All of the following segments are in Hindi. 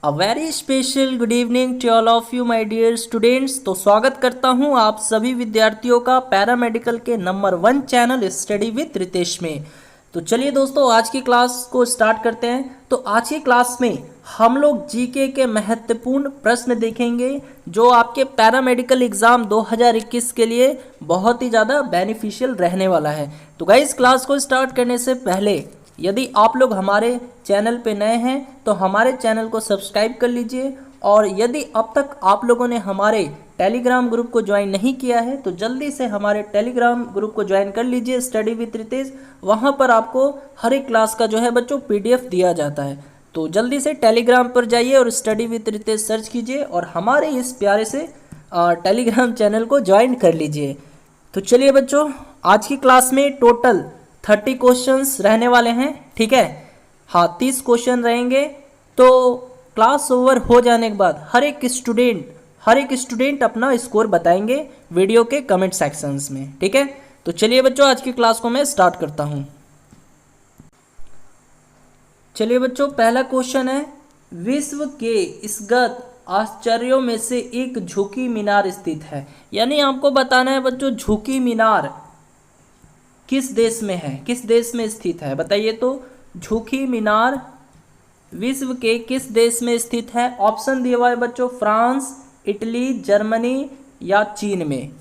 A very special good evening to all of you my dear students. तो स्वागत करता हूं आप सभी विद्यार्थियों का पैरामेडिकल के number 1 channel study with Ritesh में। तो चलिए दोस्तों, आज की क्लास को स्टार्ट करते हैं। तो आज की क्लास में हम लोग जीके के महत्वपूर्ण प्रश्न देखेंगे जो आपके पैरामेडिकल एग्जाम 2021 के लिए बहुत ही ज़्यादा बेनिफिशियल रहने वाला है। तो गाइस, क्लास को स्टार्ट करने से पहले यदि आप लोग हमारे चैनल पे नए हैं तो हमारे चैनल को सब्सक्राइब कर लीजिए, और यदि अब तक आप लोगों ने हमारे टेलीग्राम ग्रुप को ज्वाइन नहीं किया है तो जल्दी से हमारे टेलीग्राम ग्रुप को ज्वाइन कर लीजिए, स्टडी विद रितेश। वहाँ पर आपको हर एक क्लास का जो है बच्चों PDF दिया जाता है। तो जल्दी से टेलीग्राम पर जाइए और स्टडी विद रितेश सर्च कीजिए और हमारे इस प्यारे से टेलीग्राम चैनल को ज्वाइन कर लीजिए। तो चलिए बच्चों, आज की क्लास में टोटल 30 क्वेश्चंस रहने वाले हैं, ठीक है। हाँ, 30 क्वेश्चन रहेंगे। तो क्लास ओवर हो जाने के बाद हर एक स्टूडेंट अपना स्कोर बताएंगे वीडियो के कमेंट सेक्शंस में, ठीक है। तो चलिए बच्चों, आज की क्लास को मैं स्टार्ट करता हूँ। चलिए बच्चों, पहला क्वेश्चन है, विश्व के इसगत आश्चर्यों में से एक झुकी मीनार स्थित है। यानी आपको बताना है बच्चों, झुकी मीनार किस देश में है, किस देश में स्थित है, बताइए। तो झुकी मीनार विश्व के किस देश में स्थित है? ऑप्शन दिया हुआ है बच्चों, फ्रांस, इटली, जर्मनी या चीन में।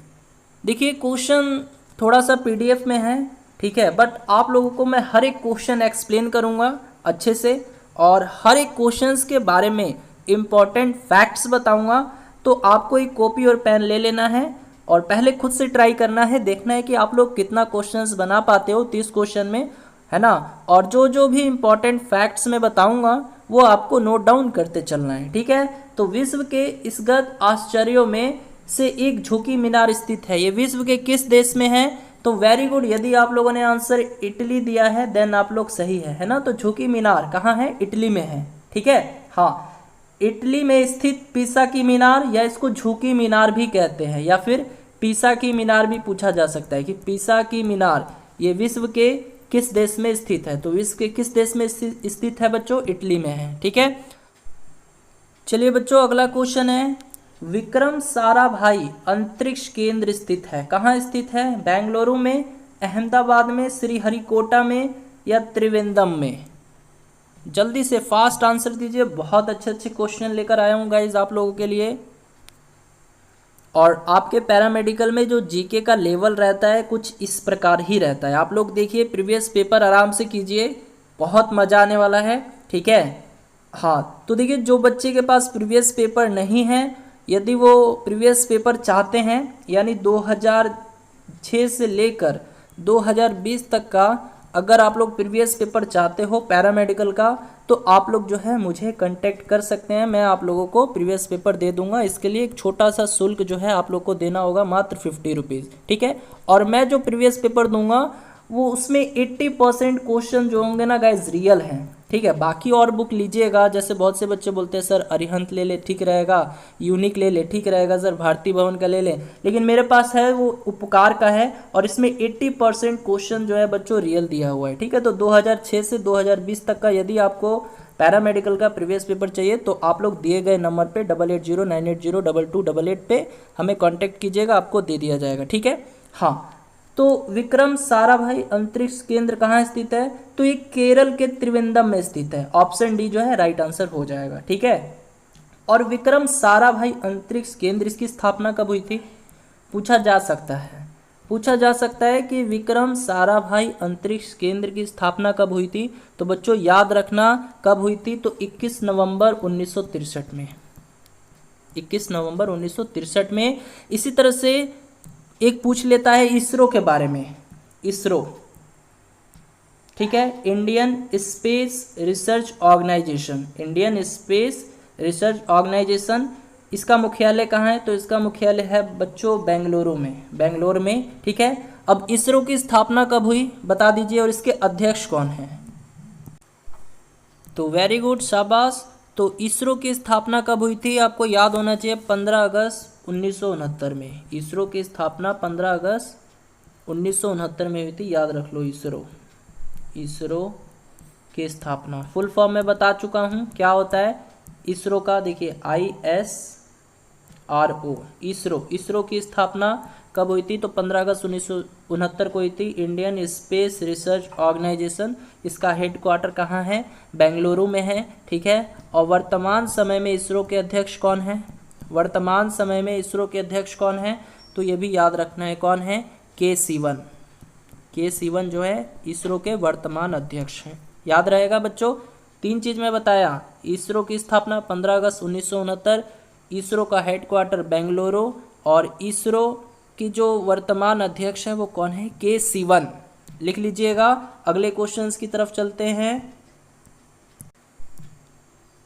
देखिए, क्वेश्चन थोड़ा सा PDF में है, ठीक है, बट आप लोगों को मैं हर एक क्वेश्चन एक्सप्लेन करूंगा अच्छे से और हर एक क्वेश्चंस के बारे में इम्पॉर्टेंट फैक्ट्स बताऊंगा। तो आपको एक कॉपी और पेन ले लेना है और पहले खुद से ट्राई करना है, देखना है कि आप लोग कितना क्वेश्चंस बना पाते हो 30 क्वेश्चन में, है ना। और जो जो भी इम्पोर्टेंट फैक्ट्स मैं बताऊंगा वो आपको नोट डाउन करते चलना है, ठीक है। तो विश्व के इसगत आश्चर्यों में से एक झुकी मीनार स्थित है, ये विश्व के किस देश में है? तो वेरी गुड, यदि आप लोगों ने आंसर इटली दिया है देन आप लोग सही है ना। तो झुकी मीनार कहाँ है? इटली में है, ठीक है। हाँ, इटली में स्थित पीसा की मीनार, या इसको झुकी मीनार भी कहते हैं, या फिर पीसा की मीनार भी पूछा जा सकता है कि पीसा की मीनार ये विश्व के किस देश में स्थित है। तो विश्व के किस देश में स्थित है बच्चों? इटली में है, ठीक है। चलिए बच्चों, अगला क्वेश्चन है, विक्रम साराभाई अंतरिक्ष केंद्र स्थित है, कहाँ स्थित है? बेंगलुरु में, अहमदाबाद में, श्रीहरिकोटा में या त्रिवेंद्रम में? जल्दी से फास्ट आंसर दीजिए, बहुत अच्छे अच्छे क्वेश्चन लेकर आया हूँ गाइज आप लोगों के लिए। और आपके पैरामेडिकल में जो जीके का लेवल रहता है कुछ इस प्रकार ही रहता है। आप लोग देखिए, प्रीवियस पेपर आराम से कीजिए, बहुत मज़ा आने वाला है, ठीक है। हाँ, तो देखिए, जो बच्चे के पास प्रीवियस पेपर नहीं है, यदि वो प्रीवियस पेपर चाहते हैं, यानी 2006 से लेकर 2020 तक का अगर आप लोग प्रीवियस पेपर चाहते हो पैरामेडिकल का, तो आप लोग जो है मुझे कांटेक्ट कर सकते हैं, मैं आप लोगों को प्रीवियस पेपर दे दूंगा। इसके लिए एक छोटा सा शुल्क जो है आप लोग को देना होगा, मात्र 50 रुपीज़, ठीक है। और मैं जो प्रीवियस पेपर दूंगा वो उसमें 80% क्वेश्चन जो होंगे ना गाइज रियल हैं, ठीक है। बाकी और बुक लीजिएगा, जैसे बहुत से बच्चे बोलते हैं सर अरिहंत ले ले ठीक रहेगा, यूनिक ले ले ठीक रहेगा, सर भारती भवन का ले ले, लेकिन मेरे पास है वो उपकार का है और इसमें 80% क्वेश्चन जो है बच्चों रियल दिया हुआ है, ठीक है। तो 2006 से 2020 तक का यदि आपको पैरामेडिकल का प्रीवियस पेपर चाहिए तो आप लोग दिए गए नंबर पे 8809802288 पे हमें कॉन्टैक्ट कीजिएगा, आपको दे दिया जाएगा, ठीक है। हाँ, तो विक्रम साराभाई अंतरिक्ष केंद्र कहाँ स्थित है? तो ये केरल के त्रिवेंद्रम में स्थित है। ऑप्शन डी जो है राइट आंसर हो जाएगा, ठीक है। और विक्रम साराभाई अंतरिक्ष केंद्र, इसकी स्थापना कब हुई थी? पूछा जा सकता है कि विक्रम साराभाई अंतरिक्ष केंद्र की स्थापना कब हुई थी। तो बच्चों याद रखना कब हुई थी, तो 21 नवंबर 1963 में, 21 नवंबर 1963 में। इसी तरह से एक पूछ लेता है इसरो के बारे में, इसरो, ठीक है, Indian space research organisation, Indian space research organisation, इसका मुख्यालय कहाँ है? तो इसका मुख्यालय है बच्चों बेंगलुरु में, ठीक है। अब इसरो की स्थापना कब हुई बता दीजिए, और इसके अध्यक्ष कौन है? तो वेरी गुड, शाबाश। तो इसरो की स्थापना कब हुई थी? आपको याद होना चाहिए 15 अगस्त 1969 में। इसरो की स्थापना 15 अगस्त 1969 में हुई थी, याद रख लो। इसरो की स्थापना फुल फॉर्म में बता चुका हूँ, क्या होता है? इसरो का देखिए ISRO, इसरो की स्थापना कब हुई थी? तो 15 अगस्त 1969 को हुई थी। इंडियन स्पेस रिसर्च ऑर्गेनाइजेशन, इसका हेडक्वार्टर कहाँ है? बेंगलुरु में है। ठीक है। और वर्तमान समय में इसरो के अध्यक्ष कौन है? वर्तमान समय में इसरो के अध्यक्ष कौन है? तो ये भी याद रखना है, कौन है? के सिवन जो है इसरो के वर्तमान अध्यक्ष हैं। याद रहेगा बच्चों। 3 चीज़ मैं बताया, इसरो की स्थापना 15 अगस्त 1969, इसरो का हेडक्वार्टर बेंगलुरु, और इसरो की जो वर्तमान अध्यक्ष है वो कौन है? के सिवन। लिख लीजिएगा। अगले क्वेश्चंस की तरफ चलते हैं।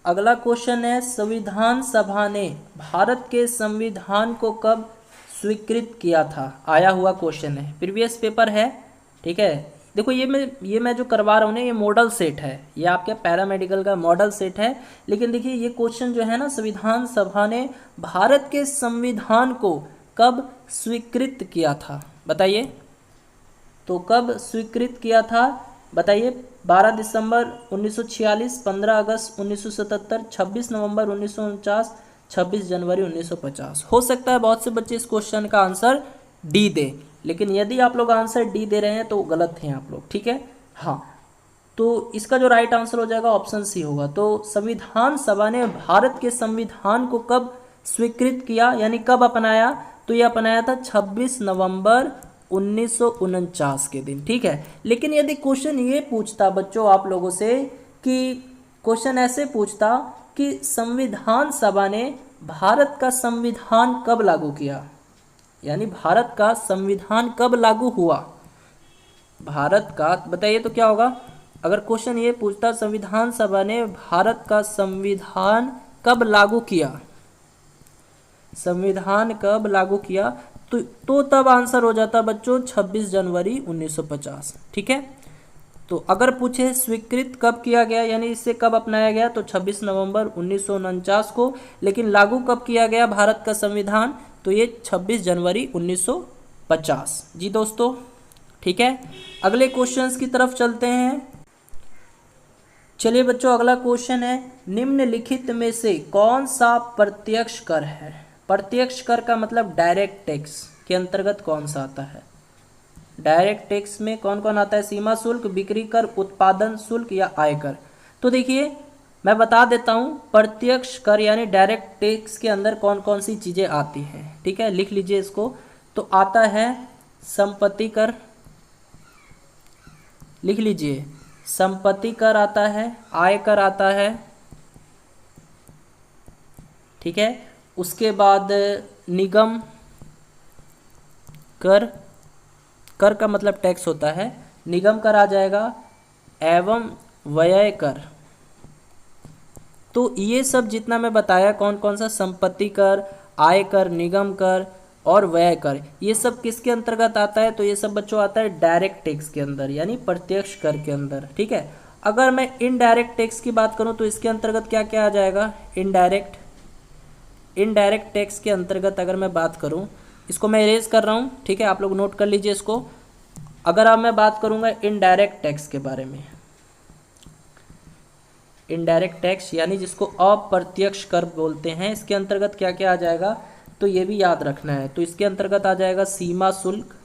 अगला क्वेश्चन है, संविधान सभा ने भारत के संविधान को कब स्वीकृत किया था? आया हुआ क्वेश्चन है, प्रीवियस पेपर है। ठीक है। देखो ये मैं जो करवा रहा हूँ ना, ये मॉडल सेट है, ये आपके पैरामेडिकल का मॉडल सेट है। लेकिन देखिए ये क्वेश्चन जो है ना, संविधान सभा ने भारत के संविधान को कब स्वीकृत किया था? बताइए। तो कब स्वीकृत किया था बताइए? 12 दिसंबर 1946, 15 अगस्त 1977, 26 नवंबर 1949, 26 जनवरी 1950। हो सकता है बहुत से बच्चे इस क्वेश्चन का आंसर डी दे, लेकिन यदि आप लोग आंसर डी दे रहे हैं तो गलत हैं आप लोग। ठीक है। हाँ, तो इसका जो राइट आंसर हो जाएगा ऑप्शन सी होगा। तो संविधान सभा ने भारत के संविधान को कब स्वीकृत किया, यानी कब अपनाया? तो ये अपनाया था 26 नवंबर 1949 के दिन। ठीक है। लेकिन यदि क्वेश्चन ये पूछता बच्चों आप लोगों से, कि क्वेश्चन ऐसे पूछता कि संविधान सभा ने भारत का संविधान कब लागू किया, यानी भारत का संविधान कब लागू हुआ, भारत का बताइए तो क्या होगा? अगर क्वेश्चन ये पूछता संविधान सभा ने भारत का संविधान कब लागू किया, संविधान कब लागू किया, तो तब आंसर हो जाता बच्चों 26 जनवरी 1950। ठीक है। तो अगर पूछे स्वीकृत कब किया गया, यानी इसे कब अपनाया गया, तो 26 नवंबर 1949 को। लेकिन लागू कब किया गया भारत का संविधान, तो ये 26 जनवरी 1950। जी दोस्तों। ठीक है। अगले क्वेश्चंस की तरफ चलते हैं। चलिए बच्चों, अगला क्वेश्चन है, निम्नलिखित में से कौन सा प्रत्यक्ष कर है? प्रत्यक्ष कर का मतलब डायरेक्ट टैक्स के अंतर्गत कौन सा आता है? डायरेक्ट टैक्स में कौन कौन आता है? सीमा शुल्क, बिक्री कर, उत्पादन शुल्क या आयकर। तो देखिए मैं बता देता हूँ, प्रत्यक्ष कर यानी डायरेक्ट टैक्स के अंदर कौन कौन सी चीज़ें आती हैं। ठीक है, लिख लीजिए इसको। तो आता है संपत्ति कर, लिख लीजिए, संपत्ति कर आता है, आयकर आता है। ठीक है। उसके बाद निगम कर, कर का मतलब टैक्स होता है, निगम कर आ जाएगा, एवं व्यय कर। तो ये सब जितना मैं बताया कौन कौन सा, संपत्ति कर, आय कर, निगम कर और व्यय कर, ये सब किसके अंतर्गत आता है? तो ये सब बच्चों आता है डायरेक्ट टैक्स के अंदर, यानी प्रत्यक्ष कर के अंदर। ठीक है। अगर मैं इनडायरेक्ट टैक्स की बात करूं तो इसके अंतर्गत क्या क्या आ जाएगा? इनडायरेक्ट टैक्स के अंतर्गत अगर मैं बात करूं, इसको मैं इरेज कर रहा हूं। ठीक है, आप लोग नोट कर लीजिए इसको। अगर अब मैं बात करूंगा इनडायरेक्ट टैक्स के बारे में, इनडायरेक्ट टैक्स यानी जिसको अप्रत्यक्ष कर बोलते हैं, इसके अंतर्गत क्या क्या आ जाएगा? तो ये भी याद रखना है। तो इसके अंतर्गत आ जाएगा सीमा शुल्क।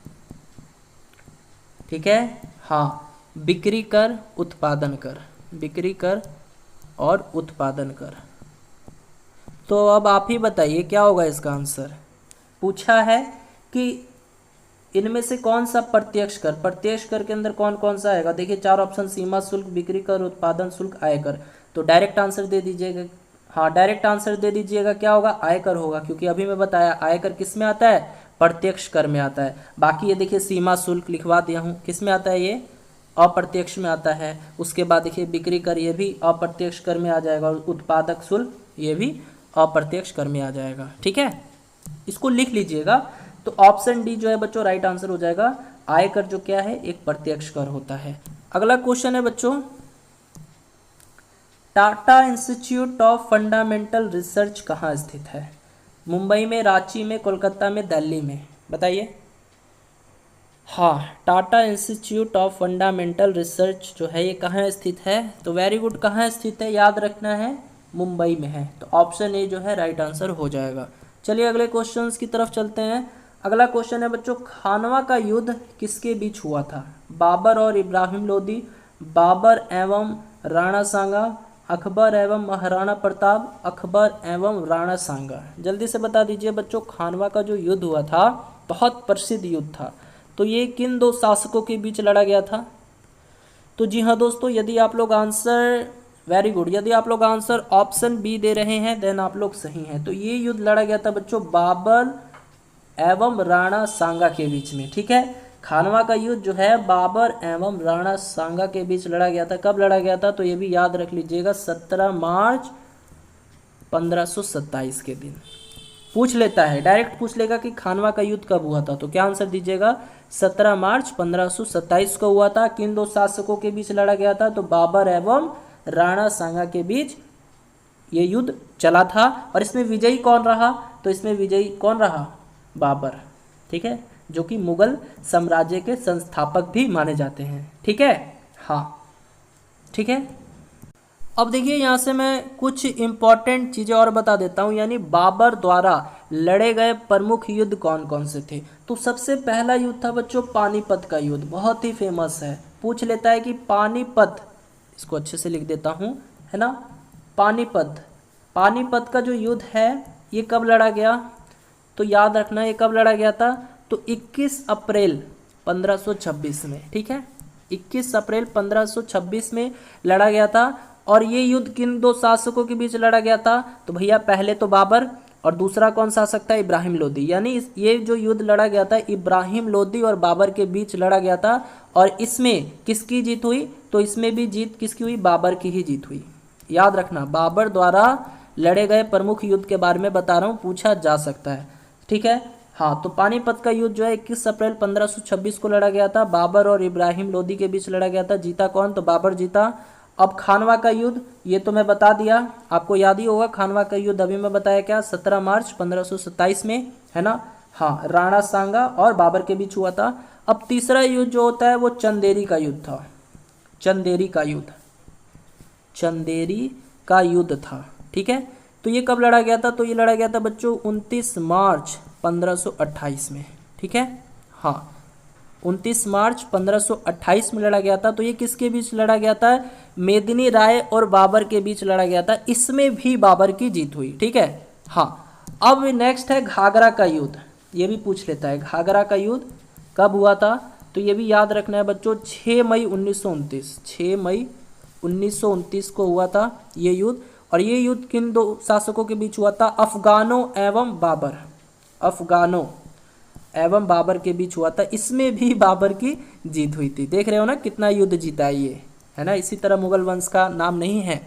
ठीक है। हाँ, बिक्री कर, उत्पादन कर, बिक्री कर और उत्पादन कर। तो अब आप ही बताइए क्या होगा इसका आंसर? पूछा है कि इनमें से कौन सा प्रत्यक्ष कर, प्रत्यक्ष कर के अंदर कौन कौन सा आएगा? देखिए 4 ऑप्शन, सीमा शुल्क, बिक्री कर, उत्पादन शुल्क, आयकर। तो डायरेक्ट आंसर दे दीजिएगा। हाँ, डायरेक्ट आंसर दे दीजिएगा, क्या होगा? आयकर होगा, क्योंकि अभी मैं बताया आयकर किस में आता है? प्रत्यक्ष कर में आता है। बाकी ये देखिए सीमा शुल्क लिखवा दिया हूँ, किस में आता है? ये अप्रत्यक्ष में आता है। उसके बाद देखिए बिक्री कर, ये भी अप्रत्यक्ष कर में आ जाएगा, और उत्पादक शुल्क ये भी अप्रत्यक्ष कर में आ जाएगा। ठीक है, इसको लिख लीजिएगा। तो ऑप्शन डी जो है बच्चों राइट आंसर हो जाएगा। आयकर जो क्या है? एक प्रत्यक्ष कर होता है। अगला क्वेश्चन है बच्चों, Tata institute of fundamental research कहाँ स्थित है? मुंबई में, रांची में, कोलकाता में, दिल्ली में? बताइए। हाँ, Tata institute of fundamental research जो है ये कहाँ स्थित है? तो वेरी गुड, कहाँ स्थित है याद रखना है? मुंबई में है। तो ऑप्शन ए जो है राइट आंसर हो जाएगा। चलिए अगले क्वेश्चंस की तरफ चलते हैं। अगला क्वेश्चन है बच्चों, खानवा का युद्ध किसके बीच हुआ था? बाबर और इब्राहिम लोदी, बाबर एवं राणा सांगा, अकबर एवं महाराणा प्रताप, अकबर एवं राणा सांगा। जल्दी से बता दीजिए बच्चों, खानवा का जो युद्ध हुआ था बहुत प्रसिद्ध युद्ध था, तो ये किन दो शासकों के बीच लड़ा गया था? तो जी हाँ दोस्तों, यदि आप लोग आंसर वेरी गुड, यदि आप लोग आंसर ऑप्शन बी दे रहे हैं देन आप लोग सही हैं। तो ये युद्ध लड़ा गया था बच्चों बाबर एवं राणा सांगा के बीच में। ठीक है, खानवा का युद्ध जो है बाबर एवं राणा सांगा के बीच लड़ा गया था। कब लड़ा गया था? तो ये भी याद रख लीजिएगा, 17 मार्च 1527 के दिन। पूछ लेता है, डायरेक्ट पूछ लेगा कि खानवा का युद्ध कब हुआ था, तो क्या आंसर दीजिएगा? 17 मार्च 1527 को हुआ था। किन दो शासकों के बीच लड़ा गया था? तो बाबर एवं राणा सांगा के बीच ये युद्ध चला था। और इसमें विजयी कौन रहा? तो इसमें विजयी कौन रहा? बाबर। ठीक है, जो कि मुगल साम्राज्य के संस्थापक भी माने जाते हैं। ठीक है, हाँ ठीक है। अब देखिए यहाँ से मैं कुछ इंपॉर्टेंट चीज़ें और बता देता हूँ, यानी बाबर द्वारा लड़े गए प्रमुख युद्ध कौन कौन से थे। तो सबसे पहला युद्ध था बच्चों पानीपत का युद्ध, बहुत ही फेमस है। पूछ लेता है कि पानीपत, इसको अच्छे से लिख देता हूँ, है ना, पानीपत का जो युद्ध है ये कब लड़ा गया? तो याद रखना ये कब लड़ा गया था? तो 21 अप्रैल 1526 में। ठीक है, 21 अप्रैल 1526 में लड़ा गया था। और ये युद्ध किन दो शासकों के बीच लड़ा गया था? तो भैया पहले तो बाबर और दूसरा कौन शासक था? इब्राहिम लोदी। यानी ये जो युद्ध लड़ा गया था इब्राहिम लोदी और बाबर के बीच लड़ा गया था। और इसमें किसकी जीत हुई? तो इसमें भी जीत किसकी हुई? बाबर की ही जीत हुई। याद रखना, बाबर द्वारा लड़े गए प्रमुख युद्ध के बारे में बता रहा हूँ, पूछा जा सकता है। ठीक है, हाँ। तो पानीपत का युद्ध जो है 21 अप्रैल 1526 को लड़ा गया था, बाबर और इब्राहिम लोदी के बीच लड़ा गया था। जीता कौन? तो बाबर जीता। अब खानवा का युद्ध, ये तो मैं बता दिया, आपको याद ही होगा खानवा का युद्ध अभी मैं बताया क्या, 17 मार्च 1527 में, है ना। हाँ, राणा सांगा और बाबर के बीच हुआ था। अब तीसरा युद्ध जो होता है वो चंदेरी का युद्ध था। चंदेरी का युद्ध था। ठीक है, तो ये कब लड़ा गया था? तो ये लड़ा गया था बच्चों 29 मार्च 1528 में। ठीक है, हाँ, 29 मार्च 1528 में लड़ा गया था। तो ये किसके बीच लड़ा गया था? मेदिनी राय और बाबर के बीच लड़ा गया था। इसमें भी बाबर की जीत हुई। ठीक है, हाँ। अब नेक्स्ट है घाघरा का युद्ध, ये भी पूछ लेता है घाघरा का युद्ध कब हुआ था? तो ये भी याद रखना है बच्चों, 6 मई 1929, 6 मई 1929 को हुआ था ये युद्ध। और ये युद्ध किन दो शासकों के बीच हुआ था? अफगानों एवं बाबर के बीच हुआ था। इसमें भी बाबर की जीत हुई थी। देख रहे हो ना कितना युद्ध जीता ये, है ना। इसी तरह मुगल वंश का नाम नहीं है,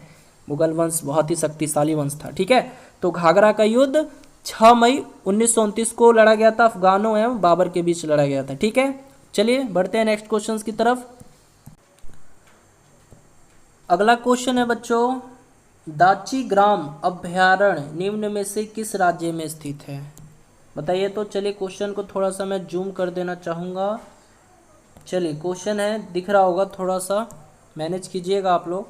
मुगल वंश बहुत ही शक्तिशाली वंश था। ठीक है, तो घाघरा का युद्ध 6 मई 1929 को लड़ा गया था, अफगानों एवं बाबर के बीच लड़ा गया था। ठीक है, चलिए बढ़ते हैं नेक्स्ट क्वेश्चन की तरफ। अगला क्वेश्चन है बच्चों, दाची ग्राम अभ्यारण्य निम्न में से किस राज्य में स्थित है? बताइए। तो चलिए क्वेश्चन को थोड़ा सा मैं जूम कर देना चाहूँगा। चलिए क्वेश्चन है, दिख रहा होगा, थोड़ा सा मैनेज कीजिएगा आप लोग।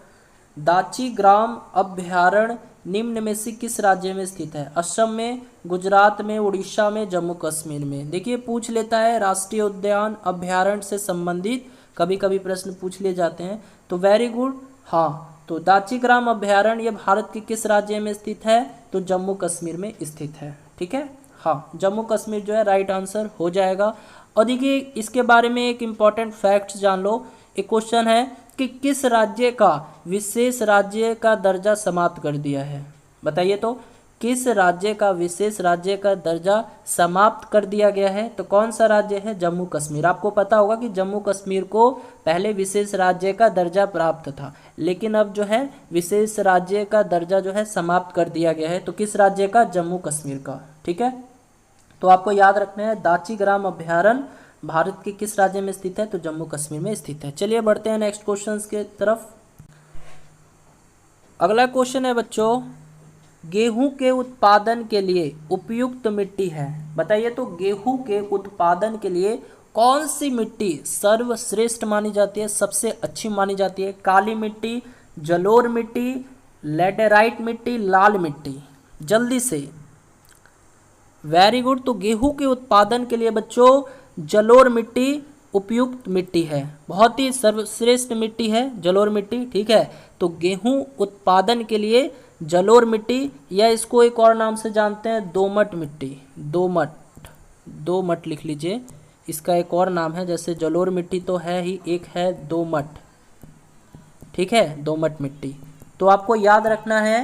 दाची ग्राम अभ्यारण्य निम्न में से किस राज्य में स्थित है? असम में, गुजरात में, उड़ीसा में, जम्मू कश्मीर में। देखिए पूछ लेता है राष्ट्रीय उद्यान अभ्यारण्य से संबंधित कभी कभी प्रश्न पूछ लिए जाते हैं, तो वेरी गुड। हाँ, तो दाची ग्राम अभ्यारण्य ये भारत के किस राज्य में स्थित है? तो जम्मू कश्मीर में स्थित है। ठीक है, हाँ, जम्मू कश्मीर जो है राइट आंसर हो जाएगा। और देखिए इसके बारे में एक इम्पॉर्टेंट फैक्ट्स जान लो। एक क्वेश्चन है कि किस राज्य का विशेष राज्य का दर्जा समाप्त कर दिया है? बताइए। तो किस राज्य का विशेष राज्य का दर्जा समाप्त कर दिया गया है? तो कौन सा राज्य है? जम्मू कश्मीर। आपको पता होगा कि जम्मू कश्मीर को पहले विशेष राज्य का दर्जा प्राप्त था, लेकिन अब जो है विशेष राज्य का दर्जा जो है समाप्त कर दिया गया है। तो किस राज्य का? जम्मू कश्मीर का। ठीक है, तो आपको याद रखना है दाची ग्राम अभ्यारण्य भारत के किस राज्य में स्थित है? तो जम्मू कश्मीर में स्थित है। चलिए बढ़ते हैं नेक्स्ट क्वेश्चन के तरफ। अगला क्वेश्चन है बच्चों, गेहूं के उत्पादन के लिए उपयुक्त मिट्टी है। बताइए। तो गेहूं के उत्पादन के लिए कौन सी मिट्टी सर्वश्रेष्ठ मानी जाती है, सबसे अच्छी मानी जाती है? काली मिट्टी, जलोढ़ मिट्टी, लेटेराइट मिट्टी, लाल मिट्टी, जल्दी से। Very good. तो गेहूं के उत्पादन के लिए बच्चों जलोढ़ मिट्टी उपयुक्त मिट्टी है, बहुत ही सर्वश्रेष्ठ मिट्टी है जलोढ़ मिट्टी, ठीक है। तो गेहूं उत्पादन के लिए जलोढ़ मिट्टी, या इसको एक और नाम से जानते हैं दोमट मिट्टी, दोमट लिख लीजिए, इसका एक और नाम है। जैसे जलोढ़ मिट्टी तो है ही, एक है दोमट, ठीक है, दोमट मिट्टी। तो आपको याद रखना है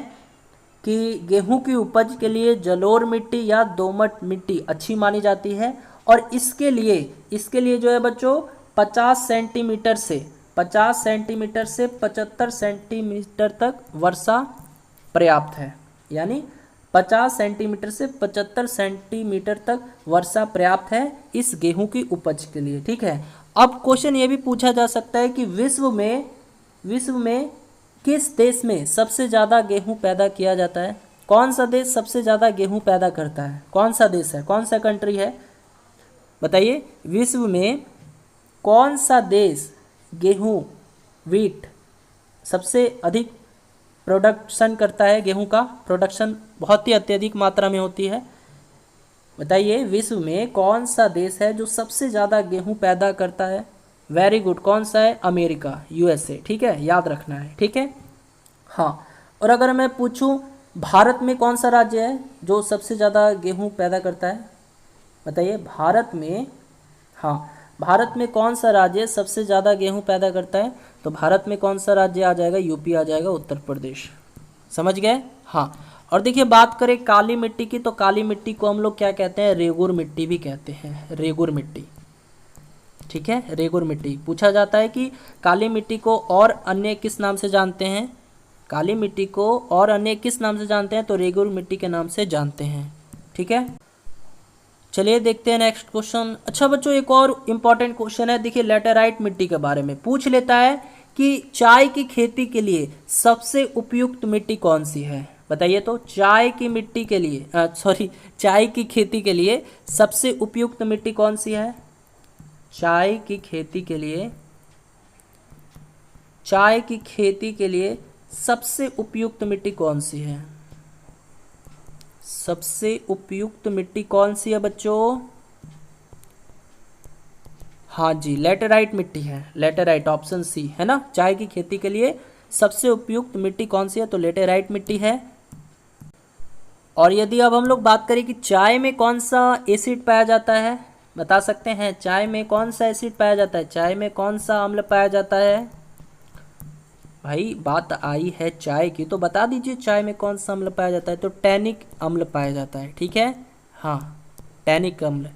कि गेहूं की उपज के लिए जलोढ़ मिट्टी या दोमट मिट्टी अच्छी मानी जाती है, और इसके लिए जो है बच्चों 50 सेंटीमीटर से 75 सेंटीमीटर तक वर्षा पर्याप्त है। यानी 50 सेंटीमीटर से 75 सेंटीमीटर तक वर्षा पर्याप्त है इस गेहूं की उपज के लिए, ठीक है। अब क्वेश्चन ये भी पूछा जा सकता है कि विश्व में किस देश में सबसे ज़्यादा गेहूं पैदा किया जाता है? कौन सा देश सबसे ज़्यादा गेहूं पैदा करता है? कौन सा देश है, कौन सा कंट्री है, बताइए। विश्व में कौन सा देश गेहूं, व्हीट, सबसे अधिक प्रोडक्शन करता है? गेहूं का प्रोडक्शन बहुत ही अत्यधिक मात्रा में होती है। बताइए विश्व में कौन सा देश है जो सबसे ज़्यादा गेहूं पैदा करता है? Very good. कौन सा है? अमेरिका, यूएसए, ठीक है, याद रखना है, ठीक है। हाँ, और अगर मैं पूछूं भारत में कौन सा राज्य है जो सबसे ज़्यादा गेहूं पैदा करता है? बताइए भारत में, हाँ, भारत में कौन सा राज्य सबसे ज़्यादा गेहूं पैदा करता है? तो भारत में कौन सा राज्य आ जाएगा? यूपी आ जाएगा, उत्तर प्रदेश। समझ गए? हाँ। और देखिए बात करें काली मिट्टी की, तो काली मिट्टी को हम लोग क्या कहते हैं? रेगुर मिट्टी भी कहते हैं, रेगुर मिट्टी, ठीक है, रेगुर मिट्टी। पूछा जाता है कि काली मिट्टी को और अन्य किस नाम से जानते हैं? काली मिट्टी को और अन्य किस नाम से जानते हैं? तो रेगुर मिट्टी के नाम से जानते हैं, ठीक है। चलिए देखते हैं नेक्स्ट क्वेश्चन। अच्छा बच्चों, एक और इम्पॉर्टेंट क्वेश्चन है, देखिए लेटेराइट मिट्टी के बारे में पूछ लेता है कि चाय की खेती के लिए सबसे उपयुक्त मिट्टी कौन सी है? बताइए। तो चाय की मिट्टी के लिए चाय की खेती के लिए सबसे उपयुक्त मिट्टी कौन सी है? चाय की खेती के लिए सबसे उपयुक्त मिट्टी कौन सी है? सबसे उपयुक्त मिट्टी कौन सी है बच्चों? हाँ जी, लेटेराइट मिट्टी है, लेटेराइट, ऑप्शन सी है ना। चाय की खेती के लिए सबसे उपयुक्त मिट्टी कौन सी है? तो लेटेराइट मिट्टी है। और यदि अब हम लोग बात करें कि चाय में कौन सा एसिड पाया जाता है, बता सकते हैं? चाय में कौन सा एसिड पाया जाता है? चाय में कौन सा अम्ल पाया जाता है? भाई बात आई है चाय की, तो बता दीजिए चाय में कौन सा अम्ल पाया जाता है? तो टैनिक अम्ल पाया जाता है, ठीक है, हाँ, टैनिक अम्ल,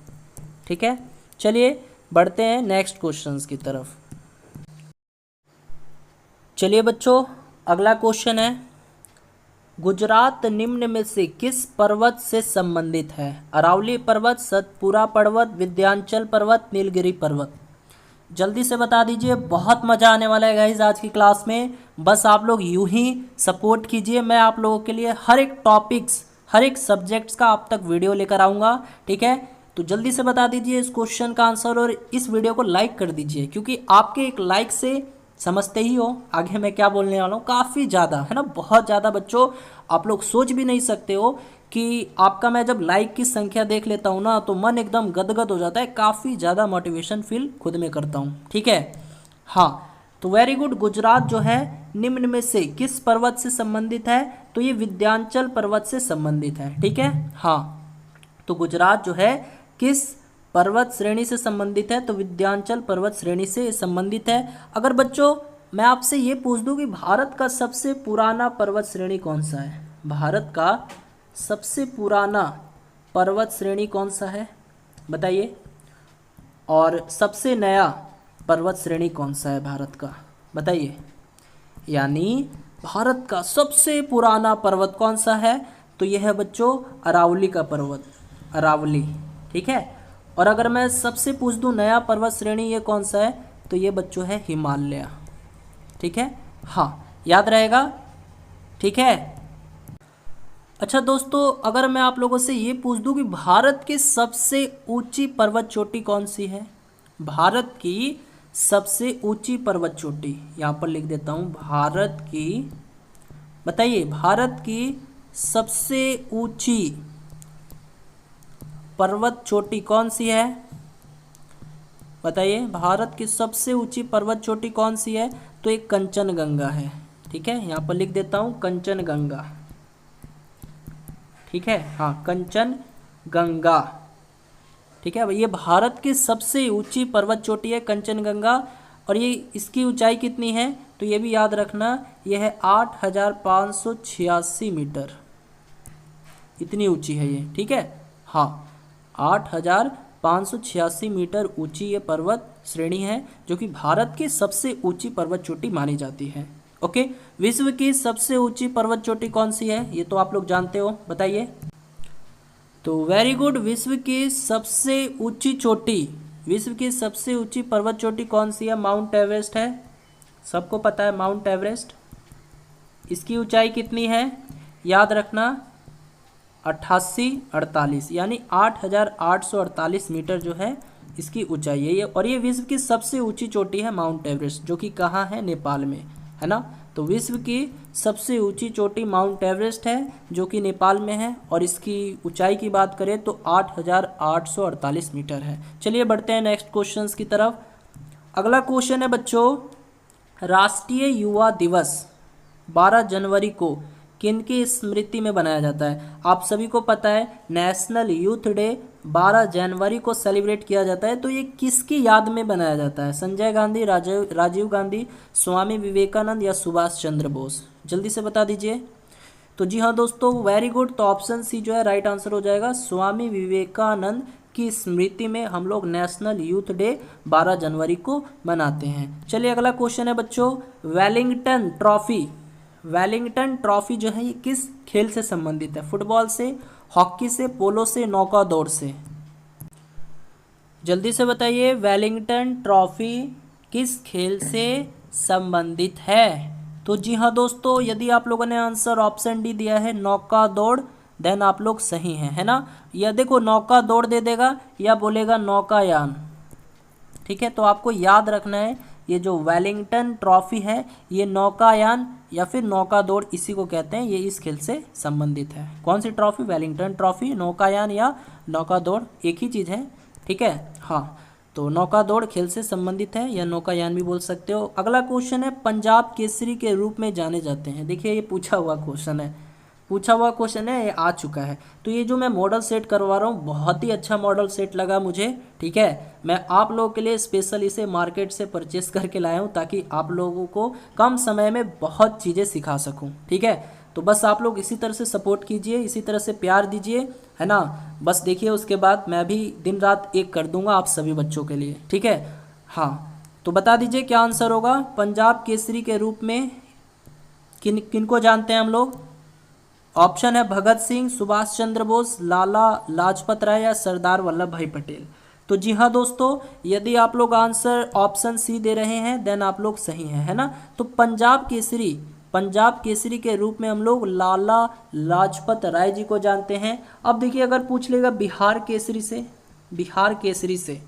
ठीक है। चलिए बढ़ते हैं नेक्स्ट क्वेश्चंस की तरफ। चलिए बच्चों, अगला क्वेश्चन है, गुजरात निम्न में से किस पर्वत से संबंधित है? अरावली पर्वत, सतपुरा पर्वत, विंध्याचल पर्वत, नीलगिरी पर्वत। जल्दी से बता दीजिए, बहुत मज़ा आने वाला है गाइस आज की क्लास में। बस आप लोग यूं ही सपोर्ट कीजिए, मैं आप लोगों के लिए हर एक टॉपिक्स, हर एक सब्जेक्ट्स का आप तक वीडियो लेकर आऊँगा, ठीक है। तो जल्दी से बता दीजिए इस क्वेश्चन का आंसर, और इस वीडियो को लाइक कर दीजिए, क्योंकि आपके एक लाइक से समझते ही हो आगे मैं क्या बोलने वाला हूँ, काफ़ी ज़्यादा है ना, बहुत ज़्यादा बच्चों, आप लोग सोच भी नहीं सकते हो कि आपका मैं जब लाइक की संख्या देख लेता हूँ ना, तो मन एकदम गदगद हो जाता है, काफ़ी ज़्यादा मोटिवेशन फील खुद में करता हूँ, ठीक है। हाँ, तो वेरी गुड। गुजरात जो है निम्न में से किस पर्वत से संबंधित है? तो ये विंध्याचल पर्वत से संबंधित है, ठीक है। हाँ, तो गुजरात जो है किस पर्वत श्रेणी से संबंधित है? तो विंध्याचल पर्वत श्रेणी से संबंधित है। अगर बच्चों मैं आपसे ये पूछ दूं कि भारत का सबसे पुराना पर्वत श्रेणी कौन सा है? भारत का सबसे पुराना पर्वत श्रेणी कौन सा है? बताइए। और सबसे नया पर्वत श्रेणी कौन सा है भारत का? बताइए। यानी भारत का सबसे पुराना पर्वत कौन सा है? तो यह है बच्चों अरावली का पर्वत, अरावली, ठीक है। और अगर मैं सबसे पूछ दूं नया पर्वत श्रेणी ये कौन सा है? तो ये बच्चों है हिमालय, ठीक है। हाँ, याद रहेगा, ठीक है। अच्छा दोस्तों, अगर मैं आप लोगों से ये पूछ दूं कि भारत की सबसे ऊंची पर्वत चोटी कौन सी है? भारत की सबसे ऊंची पर्वत चोटी, यहाँ पर लिख देता हूँ, भारत की बताइए भारत की सबसे ऊंची पर्वत चोटी कौन सी है? बताइए भारत की सबसे ऊंची पर्वत चोटी कौन सी है? तो एक कंचनगंगा है। ठीक है, यहाँ पर लिख देता हूँ कंचनगंगा। ठीक है, हाँ कंचनगंगा। ठीक है, ये भारत की सबसे ऊंची पर्वत चोटी है कंचनगंगा। और ये इसकी ऊंचाई कितनी है? तो ये भी याद रखना, ये है 8,586 मीटर। इतनी ऊंची है ये। ठीक है, हाँ 8,586 मीटर ऊंची ये पर्वत श्रेणी है, जो कि भारत की सबसे ऊंची पर्वत चोटी मानी जाती है। ओके, विश्व की सबसे ऊंची पर्वत चोटी कौन सी है? ये तो आप लोग जानते हो, बताइए। तो वेरी गुड, विश्व की सबसे ऊंची चोटी, विश्व की सबसे ऊंची पर्वत चोटी कौन सी है? माउंट एवरेस्ट है। सबको पता है माउंट एवरेस्ट। इसकी ऊंचाई कितनी है? याद रखना 8848, यानी 8,848 मीटर जो है इसकी ऊंचाई है ये। और ये विश्व की सबसे ऊंची चोटी है माउंट एवरेस्ट, जो कि कहाँ है? नेपाल में, है ना। तो विश्व की सबसे ऊंची चोटी माउंट एवरेस्ट है, जो कि नेपाल में है। और इसकी ऊंचाई की बात करें तो 8,848 मीटर है। चलिए बढ़ते हैं नेक्स्ट क्वेश्चंस की तरफ। अगला क्वेश्चन है बच्चों, राष्ट्रीय युवा दिवस 12 जनवरी को किनकी स्मृति में बनाया जाता है? आप सभी को पता है नेशनल यूथ डे 12 जनवरी को सेलिब्रेट किया जाता है। तो ये किसकी याद में बनाया जाता है? संजय गांधी, राजीव गांधी, स्वामी विवेकानंद या सुभाष चंद्र बोस? जल्दी से बता दीजिए। तो जी हाँ दोस्तों, वेरी गुड। तो ऑप्शन सी जो है राइट आंसर हो जाएगा। स्वामी विवेकानंद की स्मृति में हम लोग नेशनल यूथ डे 12 जनवरी को मनाते हैं। चलिए अगला क्वेश्चन है बच्चों, वेलिंगटन ट्रॉफी। वेलिंगटन ट्रॉफी जो है ये किस खेल से संबंधित है? फुटबॉल से, हॉकी से, पोलो से, नौका दौड़ से? जल्दी से बताइए, वेलिंगटन ट्रॉफी किस खेल से संबंधित है? तो जी हाँ दोस्तों, यदि आप लोगों ने आंसर ऑप्शन डी दिया है नौका दौड़, देन आप लोग सही हैं, है ना। या देखो नौका दौड़ दे देगा या बोलेगा नौकायान। ठीक है, तो आपको याद रखना है ये जो वेलिंगटन ट्रॉफी है ये नौकायान या फिर नौका दौड़ इसी को कहते हैं, ये इस खेल से संबंधित है। कौन सी ट्रॉफी? वेलिंगटन ट्रॉफी, नौकायान या नौका दौड़ एक ही चीज़ है। ठीक है, हाँ तो नौका दौड़ खेल से संबंधित है या नौकायान भी बोल सकते हो। अगला क्वेश्चन है, पंजाब केसरी के रूप में जाने जाते हैं। देखिए ये पूछा हुआ क्वेश्चन है, ये आ चुका है। तो ये जो मैं मॉडल सेट करवा रहा हूँ बहुत ही अच्छा मॉडल सेट लगा मुझे। ठीक है, मैं आप लोगों के लिए स्पेशल इसे मार्केट से परचेस करके लाया हूँ ताकि आप लोगों को कम समय में बहुत चीज़ें सिखा सकूँ। ठीक है, तो बस आप लोग इसी तरह से सपोर्ट कीजिए, इसी तरह से प्यार दीजिए, है ना। बस देखिए उसके बाद मैं भी दिन रात एक कर दूंगा आप सभी बच्चों के लिए। ठीक है, हाँ तो बता दीजिए क्या आंसर होगा। पंजाब केसरी के रूप में किनको जानते हैं हम लोग? ऑप्शन है भगत सिंह, सुभाष चंद्र बोस, लाला लाजपत राय या सरदार वल्लभ भाई पटेल। तो जी हाँ दोस्तों, यदि आप लोग आंसर ऑप्शन सी दे रहे हैं देन आप लोग सही हैं, है ना। तो पंजाब केसरी के रूप में हम लोग लाला लाजपत राय जी को जानते हैं। अब देखिए अगर पूछ लेगा बिहार केसरी से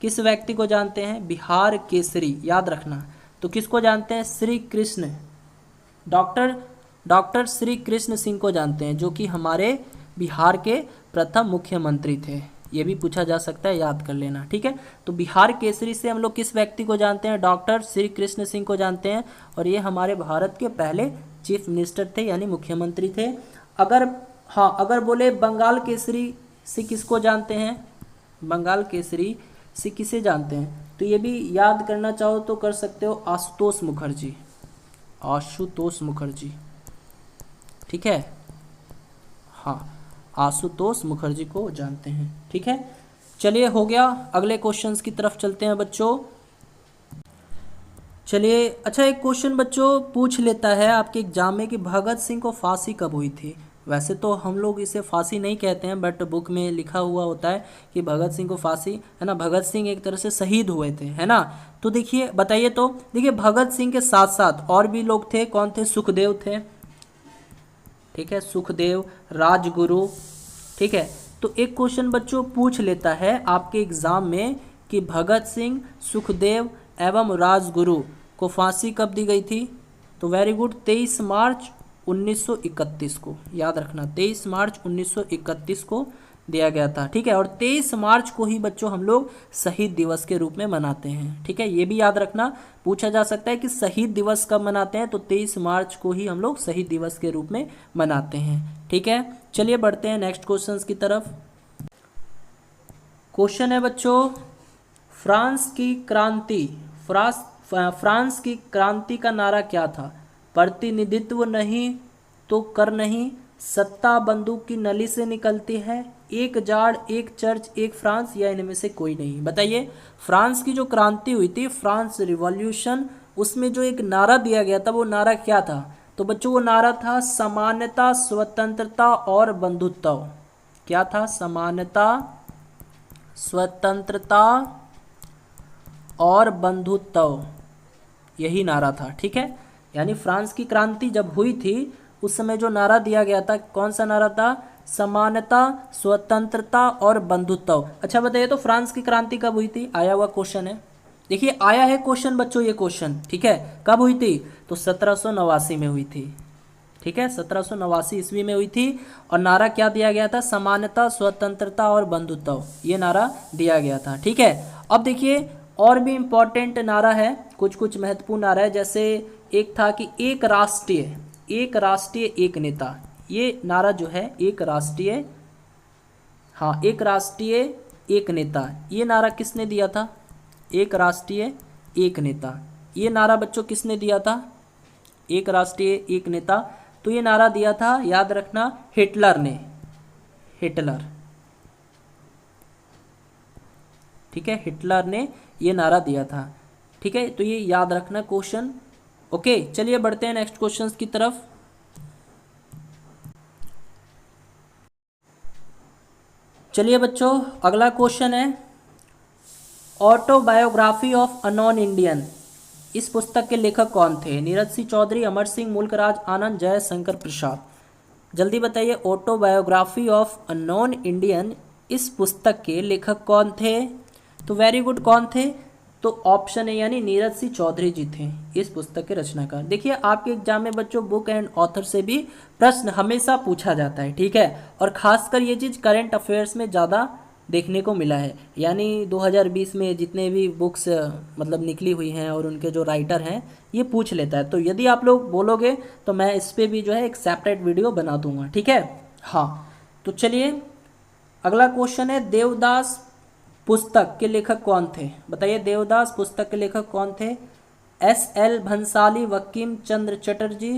किस व्यक्ति को जानते हैं? बिहार केसरी याद रखना। तो किसको जानते हैं? श्री कृष्ण, डॉक्टर श्री कृष्ण सिंह को जानते हैं, जो कि हमारे बिहार के प्रथम मुख्यमंत्री थे। ये भी पूछा जा सकता है, याद कर लेना। ठीक है, तो बिहार केसरी से हम लोग किस व्यक्ति को जानते हैं? डॉक्टर श्री कृष्ण सिंह को जानते हैं। और ये हमारे भारत के पहले चीफ मिनिस्टर थे, यानी मुख्यमंत्री थे। अगर बोले बंगाल केसरी से किसको जानते हैं? बंगाल केसरी से किसे जानते हैं? तो ये भी याद करना चाहो तो कर सकते हो, आशुतोष मुखर्जी। ठीक है, हाँ आशुतोष मुखर्जी को जानते हैं। ठीक है, चलिए हो गया। अगले क्वेश्चंस की तरफ चलते हैं बच्चों। चलिए अच्छा, एक क्वेश्चन बच्चों पूछ लेता है आपके एग्जाम में कि भगत सिंह को फांसी कब हुई थी? वैसे तो हम लोग इसे फांसी नहीं कहते हैं, बट बुक में लिखा हुआ होता है कि भगत सिंह को फांसी, है ना। भगत सिंह एक तरह से शहीद हुए थे, है ना। तो देखिए बताइए, तो देखिए भगत सिंह के साथ साथ और भी लोग थे। कौन थे? सुखदेव थे। ठीक है, सुखदेव, राजगुरु। ठीक है, तो एक क्वेश्चन बच्चों पूछ लेता है आपके एग्जाम में कि भगत सिंह, सुखदेव एवं राजगुरु को फांसी कब दी गई थी? तो वेरी गुड, 23 मार्च 1931 को, याद रखना 23 मार्च 1931 को दिया गया था। ठीक है, और 23 मार्च को ही बच्चों हम लोग शहीद दिवस के रूप में मनाते हैं। ठीक है, ये भी याद रखना, पूछा जा सकता है कि शहीद दिवस कब मनाते हैं, तो 23 मार्च को ही हम लोग शहीद दिवस के रूप में मनाते हैं। ठीक है, चलिए बढ़ते हैं नेक्स्ट क्वेश्चन की तरफ। क्वेश्चन है बच्चों, फ्रांस की क्रांति, फ्रांस की क्रांति का नारा क्या था? प्रतिनिधित्व नहीं तो कर नहीं, सत्ता बंदूक की नली से निकलती है, एक जाड़ एक चर्च एक फ्रांस, या इनमें से कोई नहीं। बताइए, फ्रांस की जो क्रांति हुई थी, फ्रांस रिवॉल्यूशन, उसमें जो एक नारा दिया गया था वो नारा क्या था? तो बच्चों वो नारा था समानता, स्वतंत्रता और बंधुत्व। क्या था? समानता, स्वतंत्रता और बंधुत्व, यही नारा था। ठीक है, यानी फ्रांस की क्रांति जब हुई थी उस समय जो नारा दिया गया था, कौन सा नारा था? समानता, स्वतंत्रता और बंधुत्व। अच्छा बताइए, तो फ्रांस की क्रांति कब हुई थी? आया हुआ क्वेश्चन है, देखिए आया है क्वेश्चन बच्चों, ये क्वेश्चन। ठीक है, कब हुई थी? तो 1789 में हुई थी। ठीक है, 1789 ईस्वी में हुई थी, और नारा क्या दिया गया था? समानता, स्वतंत्रता और बंधुत्व, ये नारा दिया गया था। ठीक है, अब देखिए और भी इम्पोर्टेंट नारा है, कुछ कुछ महत्वपूर्ण नारा है। जैसे एक था कि एक राष्ट्रीय एक नेता, ये नारा जो है एक राष्ट्रीय, हाँ एक राष्ट्रीय एक नेता, ये नारा किसने दिया था? एक राष्ट्रीय एक नेता, ये नारा बच्चों किसने दिया था? एक राष्ट्रीय एक नेता, तो ये नारा दिया था, याद रखना, हिटलर ने, हिटलर। ठीक है, हिटलर ने ये नारा दिया था। ठीक है, तो ये याद रखना क्वेश्चन। ओके, चलिए बढ़ते हैं नेक्स्ट क्वेश्चन की तरफ। चलिए बच्चों, अगला क्वेश्चन है, autobiography of a non Indian, इस पुस्तक के लेखक कौन थे? नीरज सिंह चौधरी, अमर सिंह, मुल्कराज आनंद, जयशंकर प्रसाद। जल्दी बताइए, autobiography of a non Indian, इस पुस्तक के लेखक कौन थे? तो वेरी गुड, कौन थे? तो ऑप्शन है, यानी नीरज सिंह चौधरी जी थे इस पुस्तक के रचनाकार। देखिए आपके एग्जाम में बच्चों बुक एंड ऑथर से भी प्रश्न हमेशा पूछा जाता है। ठीक है, और खासकर ये चीज़ करंट अफेयर्स में ज़्यादा देखने को मिला है, यानी 2020 में जितने भी बुक्स मतलब निकली हुई हैं और उनके जो राइटर हैं ये पूछ लेता है। तो यदि आप लोग बोलोगे तो मैं इस पर भी जो है एक सेपरेट वीडियो बना दूंगा। ठीक है, हाँ तो चलिए अगला क्वेश्चन है, देवदास पुस्तक के लेखक कौन थे? बताइए, देवदास पुस्तक के लेखक कौन थे? एस.एल. भंसाली, बंकिम चंद्र चटर्जी,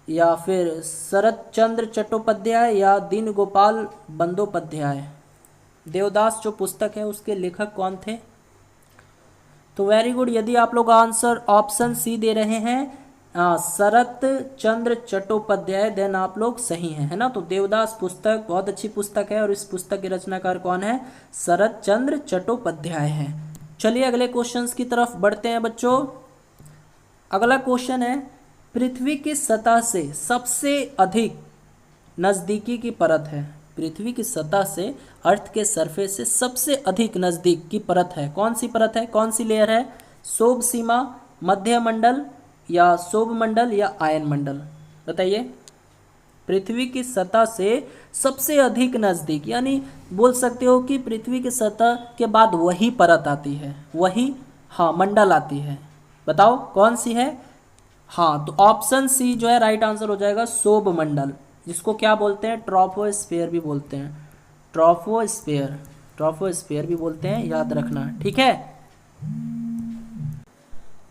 या फिर शरत चंद्र चट्टोपाध्याय, या दीन गोपाल बंदोपाध्याय। देवदास जो पुस्तक है उसके लेखक कौन थे? तो वेरी गुड, यदि आप लोग आंसर ऑप्शन सी दे रहे हैं शरत चंद्र चट्टोपाध्याय, देन आप लोग सही हैं, है ना। तो देवदास पुस्तक बहुत अच्छी पुस्तक है और इस पुस्तक के रचनाकार कौन है? शरत चंद्र चट्टोपाध्याय हैं। चलिए अगले क्वेश्चंस की तरफ बढ़ते हैं बच्चों। अगला क्वेश्चन है, पृथ्वी की सतह से सबसे अधिक नज़दीकी की परत है? पृथ्वी की सतह से, अर्थ के सरफेस से सबसे अधिक नज़दीक की परत है, कौन सी परत है, कौन सी लेयर है? शोभ सीमा, मध्य मंडल, या शोभ मंडल, या आयन मंडल। बताइए, पृथ्वी की सतह से सबसे अधिक नज़दीक, यानी बोल सकते हो कि पृथ्वी की सतह के बाद वही परत आती है, वही हाँ मंडल आती है। बताओ कौन सी है? हाँ तो ऑप्शन सी जो है राइट आंसर हो जाएगा, शोभ मंडल, जिसको क्या बोलते हैं? ट्रॉपोस्फेयर भी बोलते हैं, ट्रॉपोस्फेयर, ट्रॉपोस्फेयर भी बोलते हैं, याद रखना। ठीक है,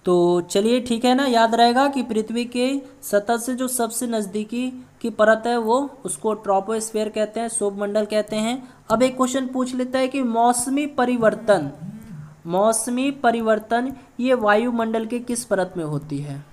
तो चलिए ठीक है ना, याद रहेगा कि पृथ्वी के सतह से जो सबसे नज़दीकी की परत है वो उसको ट्रॉपोस्फेयर कहते हैं, शोभ मंडल कहते हैं। अब एक क्वेश्चन पूछ लेता है कि मौसमी परिवर्तन ये वायुमंडल के किस परत में होती है?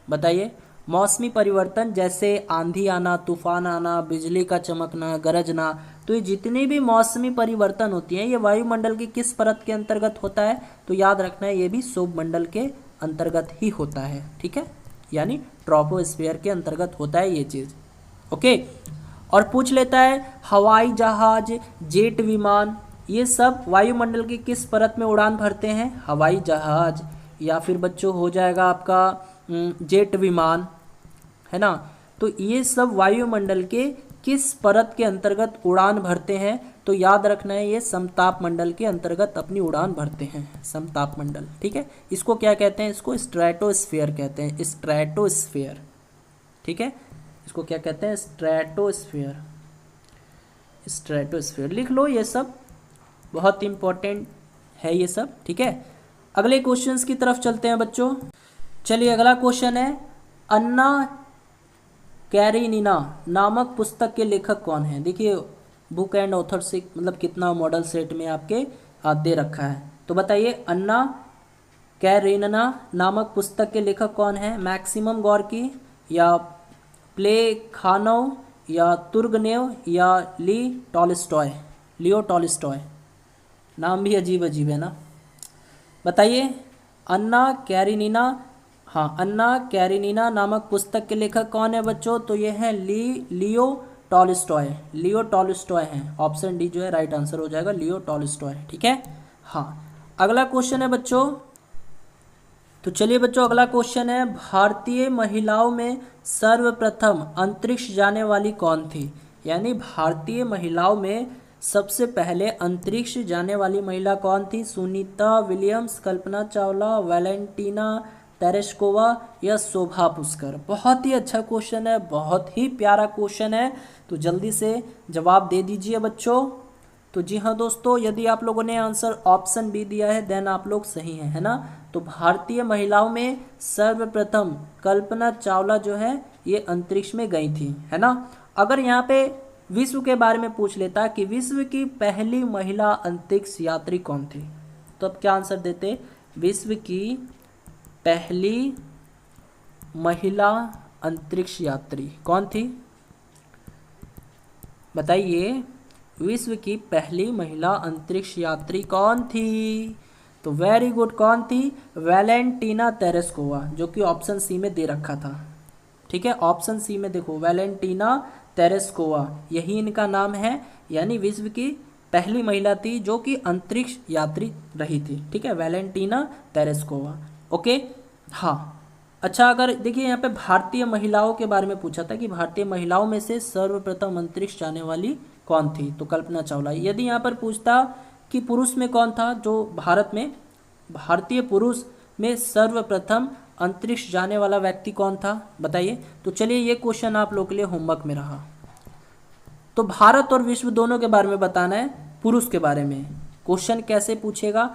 बताइए, मौसमी परिवर्तन जैसे आंधी आना, तूफान आना, बिजली का चमकना, गरजना, तो ये जितनी भी मौसमी परिवर्तन होती हैं ये वायुमंडल की किस परत के अंतर्गत होता है? तो याद रखना है ये भी शोभ मंडल के अंतर्गत ही होता है। ठीक है, यानी ट्रॉपोस्फेयर के अंतर्गत होता है ये चीज़। ओके, और पूछ लेता है हवाई जहाज, जेट विमान, ये सब वायुमंडल की किस परत में उड़ान भरते हैं? हवाई जहाज, या फिर बच्चों हो जाएगा आपका जेट विमान, है ना। तो ये सब वायुमंडल के किस परत के अंतर्गत उड़ान भरते हैं? तो याद रखना है, ये समताप मंडल के अंतर्गत अपनी उड़ान भरते हैं, समताप मंडल, ठीक है। इसको क्या कहते हैं? इसको स्ट्रेटोस्फीयर कहते हैं, स्ट्रेटोस्फीयर, ठीक है। इसको क्या कहते हैं? स्ट्रेटोस्फीयर, स्ट्रेटोस्फीयर लिख लो, ये सब बहुत इंपॉर्टेंट है ये सब, ठीक है। अगले क्वेश्चंस की तरफ चलते हैं बच्चों। चलिए अगला क्वेश्चन है, अन्ना कैरेनिना नामक पुस्तक के लेखक कौन है? देखिए बुक एंड ऑथर से मतलब कितना मॉडल सेट में आपके दे रखा है। तो बताइए अन्ना कैरेनिना नामक पुस्तक के लेखक कौन है? मैक्सिमम गोर्की या प्लेखानोव या तुर्गनेव या लियो टॉलस्टॉय। नाम भी अजीब अजीब है ना। बताइए अन्ना कैरेनिना, हाँ अन्ना कैरेनिना नामक पुस्तक के लेखक कौन है बच्चों? तो ये है लियो टॉलस्टॉय, लियो टॉलस्टॉय हैं। ऑप्शन डी जो है राइट आंसर हो जाएगा, लियो टॉलस्टॉय, ठीक है। हाँ अगला क्वेश्चन है बच्चों, तो चलिए बच्चों अगला क्वेश्चन है, भारतीय महिलाओं में सर्वप्रथम अंतरिक्ष जाने वाली कौन थी? यानी भारतीय महिलाओं में सबसे पहले अंतरिक्ष जाने वाली महिला कौन थी? Sunita Williams, Kalpana Chawla, Valentina Tereshkova या शोभा पुष्कर। बहुत ही अच्छा क्वेश्चन है, बहुत ही प्यारा क्वेश्चन है, तो जल्दी से जवाब दे दीजिए बच्चों। तो जी हाँ दोस्तों, यदि आप लोगों ने आंसर ऑप्शन बी दिया है देन आप लोग सही हैं, है ना। तो भारतीय महिलाओं में सर्वप्रथम कल्पना चावला जो है ये अंतरिक्ष में गई थी, है ना। अगर यहाँ पे विश्व के बारे में पूछ लेता कि विश्व की पहली महिला अंतरिक्ष यात्री कौन थी, तो अब क्या आंसर देते? विश्व की पहली महिला अंतरिक्ष यात्री कौन थी? बताइए विश्व की पहली महिला अंतरिक्ष यात्री कौन थी? तो वेरी गुड, कौन थी? वैलेंटीना तेरेस्कोवा, जो कि ऑप्शन सी में दे रखा था, ठीक है। ऑप्शन सी में देखो वैलेंटीना तेरेस्कोवा, यही इनका नाम है। यानी विश्व की पहली महिला थी जो कि अंतरिक्ष यात्री रही थी, ठीक है, वैलेंटीना तेरेस्कोवा, ओके। हाँ अच्छा, अगर देखिए यहाँ पे भारतीय महिलाओं के बारे में पूछा था कि भारतीय महिलाओं में से सर्वप्रथम अंतरिक्ष जाने वाली कौन थी, तो कल्पना चावला। यदि यहाँ पर पूछता कि पुरुष में कौन था, जो भारत में भारतीय पुरुष में सर्वप्रथम अंतरिक्ष जाने वाला व्यक्ति कौन था, बताइए। तो चलिए ये क्वेश्चन आप लोग के लिए होमवर्क में रहा। तो भारत और विश्व दोनों के बारे में बताना है, पुरुष के बारे में। क्वेश्चन कैसे पूछेगा?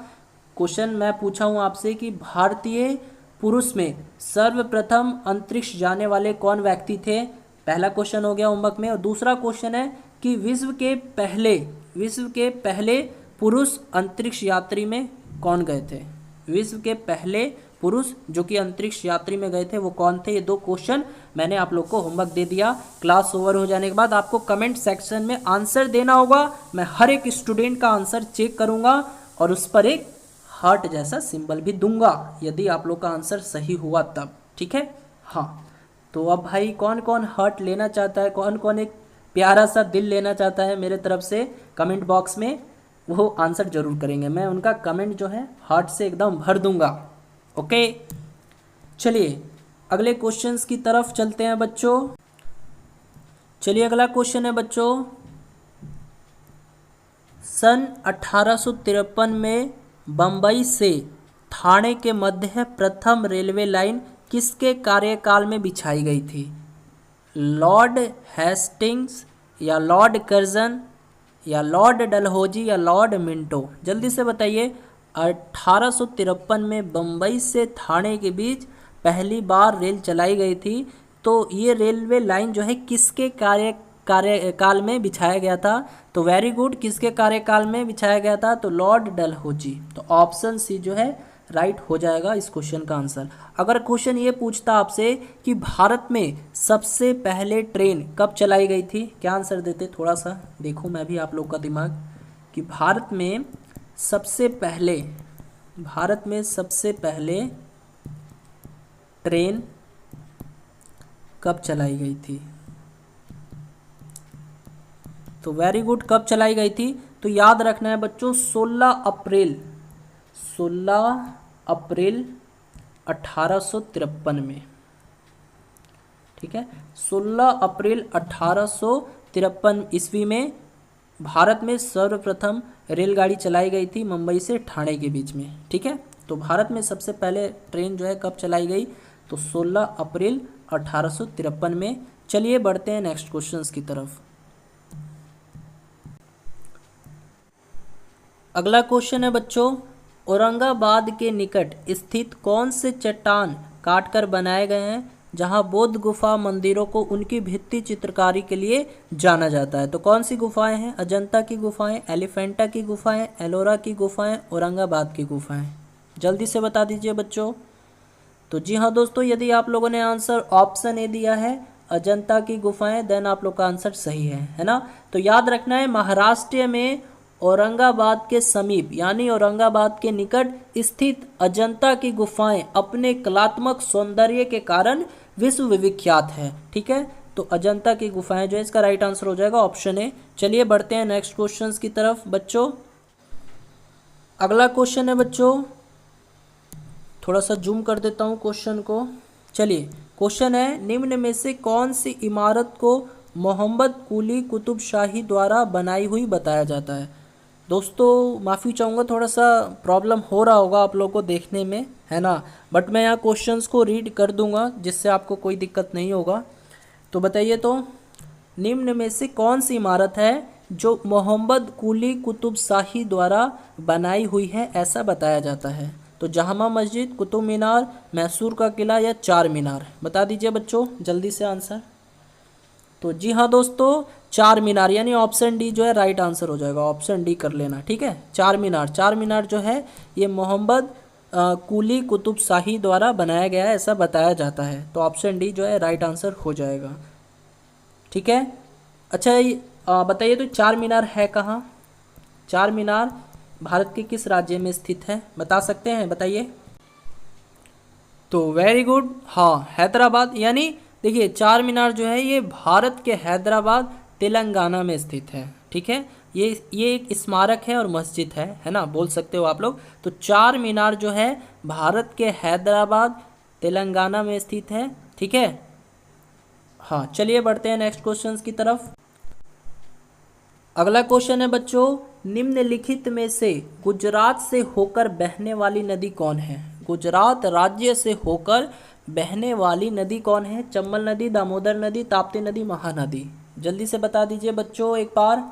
क्वेश्चन मैं पूछा हूँ आपसे कि भारतीय पुरुष में सर्वप्रथम अंतरिक्ष जाने वाले कौन व्यक्ति थे, पहला क्वेश्चन हो गया होमवर्क में। और दूसरा क्वेश्चन है कि विश्व के पहले पुरुष अंतरिक्ष यात्री में कौन गए थे? विश्व के पहले पुरुष जो कि अंतरिक्ष यात्री में गए थे वो कौन थे? ये दो क्वेश्चन मैंने आप लोग को होमवर्क दे दिया। क्लास ओवर हो जाने के बाद आपको कमेंट सेक्शन में आंसर देना होगा। मैं हर एक स्टूडेंट का आंसर चेक करूंगा और उस पर एक हार्ट जैसा सिंबल भी दूंगा यदि आप लोग का आंसर सही हुआ तब, ठीक है। हाँ तो अब भाई कौन कौन हार्ट लेना चाहता है, कौन कौन एक प्यारा सा दिल लेना चाहता है मेरे तरफ से, कमेंट बॉक्स में वो आंसर जरूर करेंगे। मैं उनका कमेंट जो है हार्ट से एकदम भर दूंगा, ओके। चलिए अगले क्वेश्चंस की तरफ चलते हैं बच्चों। चलिए अगला क्वेश्चन है बच्चों, सन 1853 में बम्बई से ठाणे के मध्य प्रथम रेलवे लाइन किसके कार्यकाल में बिछाई गई थी? लॉर्ड हेस्टिंग्स या लॉर्ड कर्जन या लॉर्ड डलहौजी या लॉर्ड मिंटो? जल्दी से बताइए। 1853 में बम्बई से ठाणे के बीच पहली बार रेल चलाई गई थी, तो ये रेलवे लाइन जो है किसके कार्यकाल में बिछाया गया था? तो वेरी गुड, किसके कार्यकाल में बिछाया गया था? तो लॉर्ड डलहौजी। तो ऑप्शन सी जो है राइट हो जाएगा इस क्वेश्चन का आंसर। अगर क्वेश्चन ये पूछता आपसे कि भारत में सबसे पहले ट्रेन कब चलाई गई थी, क्या आंसर देते? थोड़ा सा देखो मैं भी आप लोग का दिमाग, कि भारत में सबसे पहले ट्रेन कब चलाई गई थी? तो वेरी गुड, कब चलाई गई थी? तो याद रखना है बच्चों 16 अप्रैल 1853 में। ठीक है। 16 अप्रैल 1853 ईस्वी में भारत में सर्वप्रथम रेलगाड़ी चलाई गई थी मुंबई से ठाणे के बीच में। ठीक है, तो भारत में सबसे पहले ट्रेन जो है कब चलाई गई, तो 16 अप्रैल 1853 में। चलिए बढ़ते हैं नेक्स्ट क्वेश्चंस की तरफ। अगला क्वेश्चन है बच्चों, औरंगाबाद के निकट स्थित कौन से चट्टान काटकर बनाए गए हैं जहां बौद्ध गुफा मंदिरों को उनकी भित्ति चित्रकारी के लिए जाना जाता है। तो कौन सी गुफाएं हैं, अजंता की गुफाएं, एलिफेंटा की गुफाएं, एलोरा की गुफाएं, औरंगाबाद की गुफाएं, जल्दी से बता दीजिए बच्चों। तो जी हाँ दोस्तों, यदि आप लोगों ने आंसर ऑप्शन ए दिया है अजंता की गुफाएं, देन आप लोग का आंसर सही है ना। तो याद रखना है, महाराष्ट्र में औरंगाबाद के समीप यानी औरंगाबाद के निकट स्थित अजंता की गुफाएं अपने कलात्मक सौंदर्य के कारण विश्व विख्यात है। ठीक है, तो अजंता की गुफाएं जो है इसका राइट आंसर हो जाएगा ऑप्शन ए। चलिए बढ़ते हैं नेक्स्ट क्वेश्चंस की तरफ बच्चों। अगला क्वेश्चन है बच्चों, थोड़ा सा जूम कर देता हूं क्वेश्चन को। चलिए, क्वेश्चन है, निम्न में से कौन सी इमारत को मोहम्मद कुली कुतुब शाही द्वारा बनाई हुई बताया जाता है। दोस्तों माफ़ी चाहूँगा, थोड़ा सा प्रॉब्लम हो रहा होगा आप लोगों को देखने में, है ना, बट मैं यहाँ क्वेश्चंस को रीड कर दूंगा जिससे आपको कोई दिक्कत नहीं होगा। तो बताइए, तो निम्न में से कौन सी इमारत है जो मोहम्मद कुली कुतुब शाही द्वारा बनाई हुई है ऐसा बताया जाता है। तो जहामा मस्जिद, कुतुब मीनार, मैसूर का किला या चार मीनार, बता दीजिए बच्चों जल्दी से आंसर। तो जी हाँ दोस्तों, चार मीनार यानी ऑप्शन डी जो है राइट आंसर हो जाएगा, ऑप्शन डी कर लेना। ठीक है, चार मीनार, चार मीनार जो है ये मोहम्मद कुली कुतुब शाही द्वारा बनाया गया है ऐसा बताया जाता है। तो ऑप्शन डी जो है राइट आंसर हो जाएगा। ठीक है, अच्छा बताइए, तो चार मीनार है कहाँ, चार मीनार भारत के किस राज्य में स्थित है, बता सकते हैं, बताइए। तो वेरी गुड, हाँ हैदराबाद, यानी देखिए चार मीनार जो है ये भारत के हैदराबाद तेलंगाना में स्थित है। ठीक है, ये एक स्मारक है और मस्जिद है ना, बोल सकते हो आप लोग। तो चार मीनार जो है भारत के हैदराबाद तेलंगाना में स्थित है। ठीक है, हाँ चलिए बढ़ते हैं नेक्स्ट क्वेश्चन की तरफ। अगला क्वेश्चन है बच्चों, निम्नलिखित में से गुजरात से होकर बहने वाली नदी कौन है। गुजरात राज्य से होकर बहने वाली नदी कौन है। चंबल नदी, दामोदर नदी, ताप्ती नदी, महानदी, जल्दी से बता दीजिए बच्चों एक बार।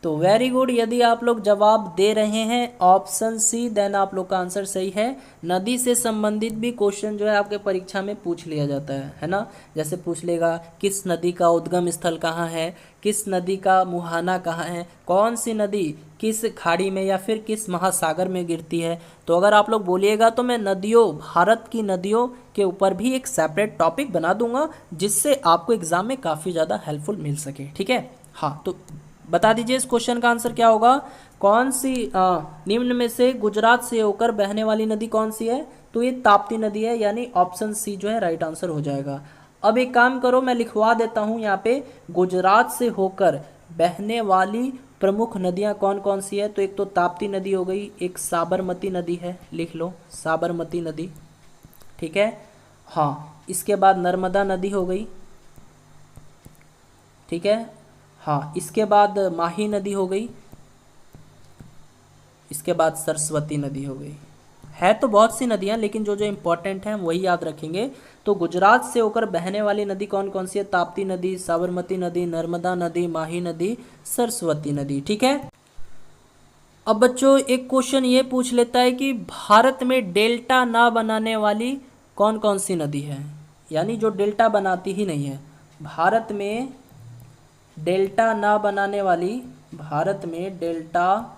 तो वेरी गुड, यदि आप लोग जवाब दे रहे हैं ऑप्शन सी, देन आप लोग का आंसर सही है। नदी से संबंधित भी क्वेश्चन जो है आपके परीक्षा में पूछ लिया जाता है ना। जैसे पूछ लेगा किस नदी का उद्गम स्थल कहाँ है, किस नदी का मुहाना कहाँ है, कौन सी नदी किस खाड़ी में या फिर किस महासागर में गिरती है। तो अगर आप लोग बोलिएगा तो मैं नदियों, भारत की नदियों के ऊपर भी एक सेपरेट टॉपिक बना दूंगा जिससे आपको एग्जाम में काफ़ी ज़्यादा हेल्पफुल मिल सके। ठीक है, हाँ तो बता दीजिए इस क्वेश्चन का आंसर क्या होगा। कौन सी निम्न में से गुजरात से होकर बहने वाली नदी कौन सी है, तो ये ताप्ती नदी है, यानी ऑप्शन सी जो है राइट आंसर हो जाएगा। अब एक काम करो, मैं लिखवा देता हूँ यहाँ पे गुजरात से होकर बहने वाली प्रमुख नदियाँ कौन कौन सी है। तो एक तो ताप्ती नदी हो गई, एक साबरमती नदी है, लिख लो साबरमती नदी। ठीक है, हाँ इसके बाद नर्मदा नदी हो गई। ठीक है, हाँ इसके बाद माही नदी हो गई, इसके बाद सरस्वती नदी हो गई। है तो बहुत सी नदियाँ, लेकिन जो जो इम्पोर्टेंट हैं वही याद रखेंगे। तो गुजरात से होकर बहने वाली नदी कौन कौन सी है, ताप्ती नदी, साबरमती नदी, नर्मदा नदी, माही नदी, सरस्वती नदी। ठीक है, अब बच्चों एक क्वेश्चन ये पूछ लेता है कि भारत में डेल्टा ना बनाने वाली कौन कौन सी नदी है, यानी जो डेल्टा बनाती ही नहीं है। भारत में डेल्टा ना बनाने वाली, भारत में डेल्टा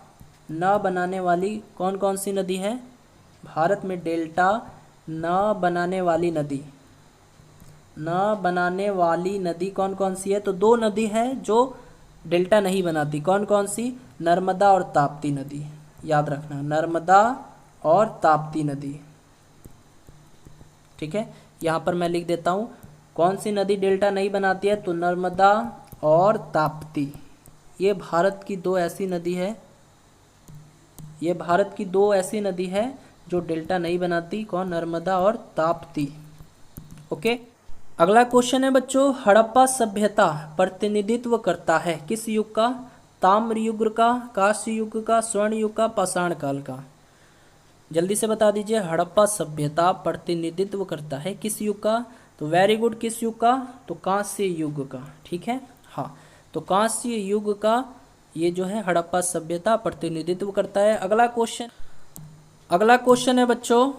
न बनाने वाली कौन कौन सी नदी है। भारत में डेल्टा न बनाने वाली नदी, न बनाने वाली नदी कौन कौन सी है। तो दो नदी है जो डेल्टा नहीं बनाती, कौन कौन सी, नर्मदा और ताप्ती नदी, याद रखना नर्मदा और ताप्ती नदी। ठीक है, यहाँ पर मैं लिख देता हूँ कौन सी नदी डेल्टा नहीं बनाती है, तो नर्मदा और ताप्ती। ये भारत की दो ऐसी नदी है, ये भारत की दो ऐसी नदी है जो डेल्टा नहीं बनाती, कौन, नर्मदा और ताप्ती। ओके, अगला क्वेश्चन है बच्चों, हड़प्पा सभ्यता प्रतिनिधित्व करता है किस युग का? ताम्र युग का, कांस्य युग का, स्वर्ण युग का, पाषाण काल का? जल्दी से बता दीजिए। हड़प्पा सभ्यता प्रतिनिधित्व करता है किस युग का? तो वेरी गुड, किस युग का? तो कांस्य युग का। ठीक है, हाँ, तो कांस्य युग का ये जो है हड़प्पा सभ्यता प्रतिनिधित्व करता है। अगला क्वेश्चन है बच्चों,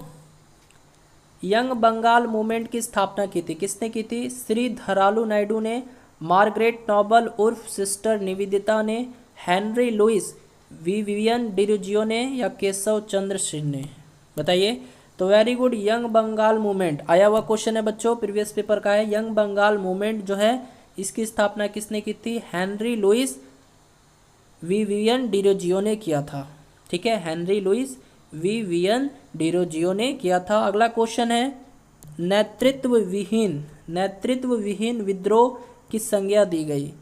यंग बंगाल मूवमेंट की स्थापना की थी, किसने की थी? श्री धरालू नायडू ने, मार्गरेट नोबल उर्फ सिस्टर निवेदिता ने, हेनरी लुइस, विवियन डिरोजियो ने, या केशव चंद्र सिंह ने? बताइए। तो very good, young Bengal movement आया हुआ क्वेश्चन है बच्चों, प्रीवियस पेपर का है। यंग बंगाल मूवमेंट जो है इसकी स्थापना किसने की थी? हेनरी लुइस विवियन डिरोजियो ने किया था। ठीक है, हेनरी लुइस विवियन डिरोजियो ने किया था। अगला क्वेश्चन है, नेतृत्व विहीन विद्रोह की संज्ञा दी गई,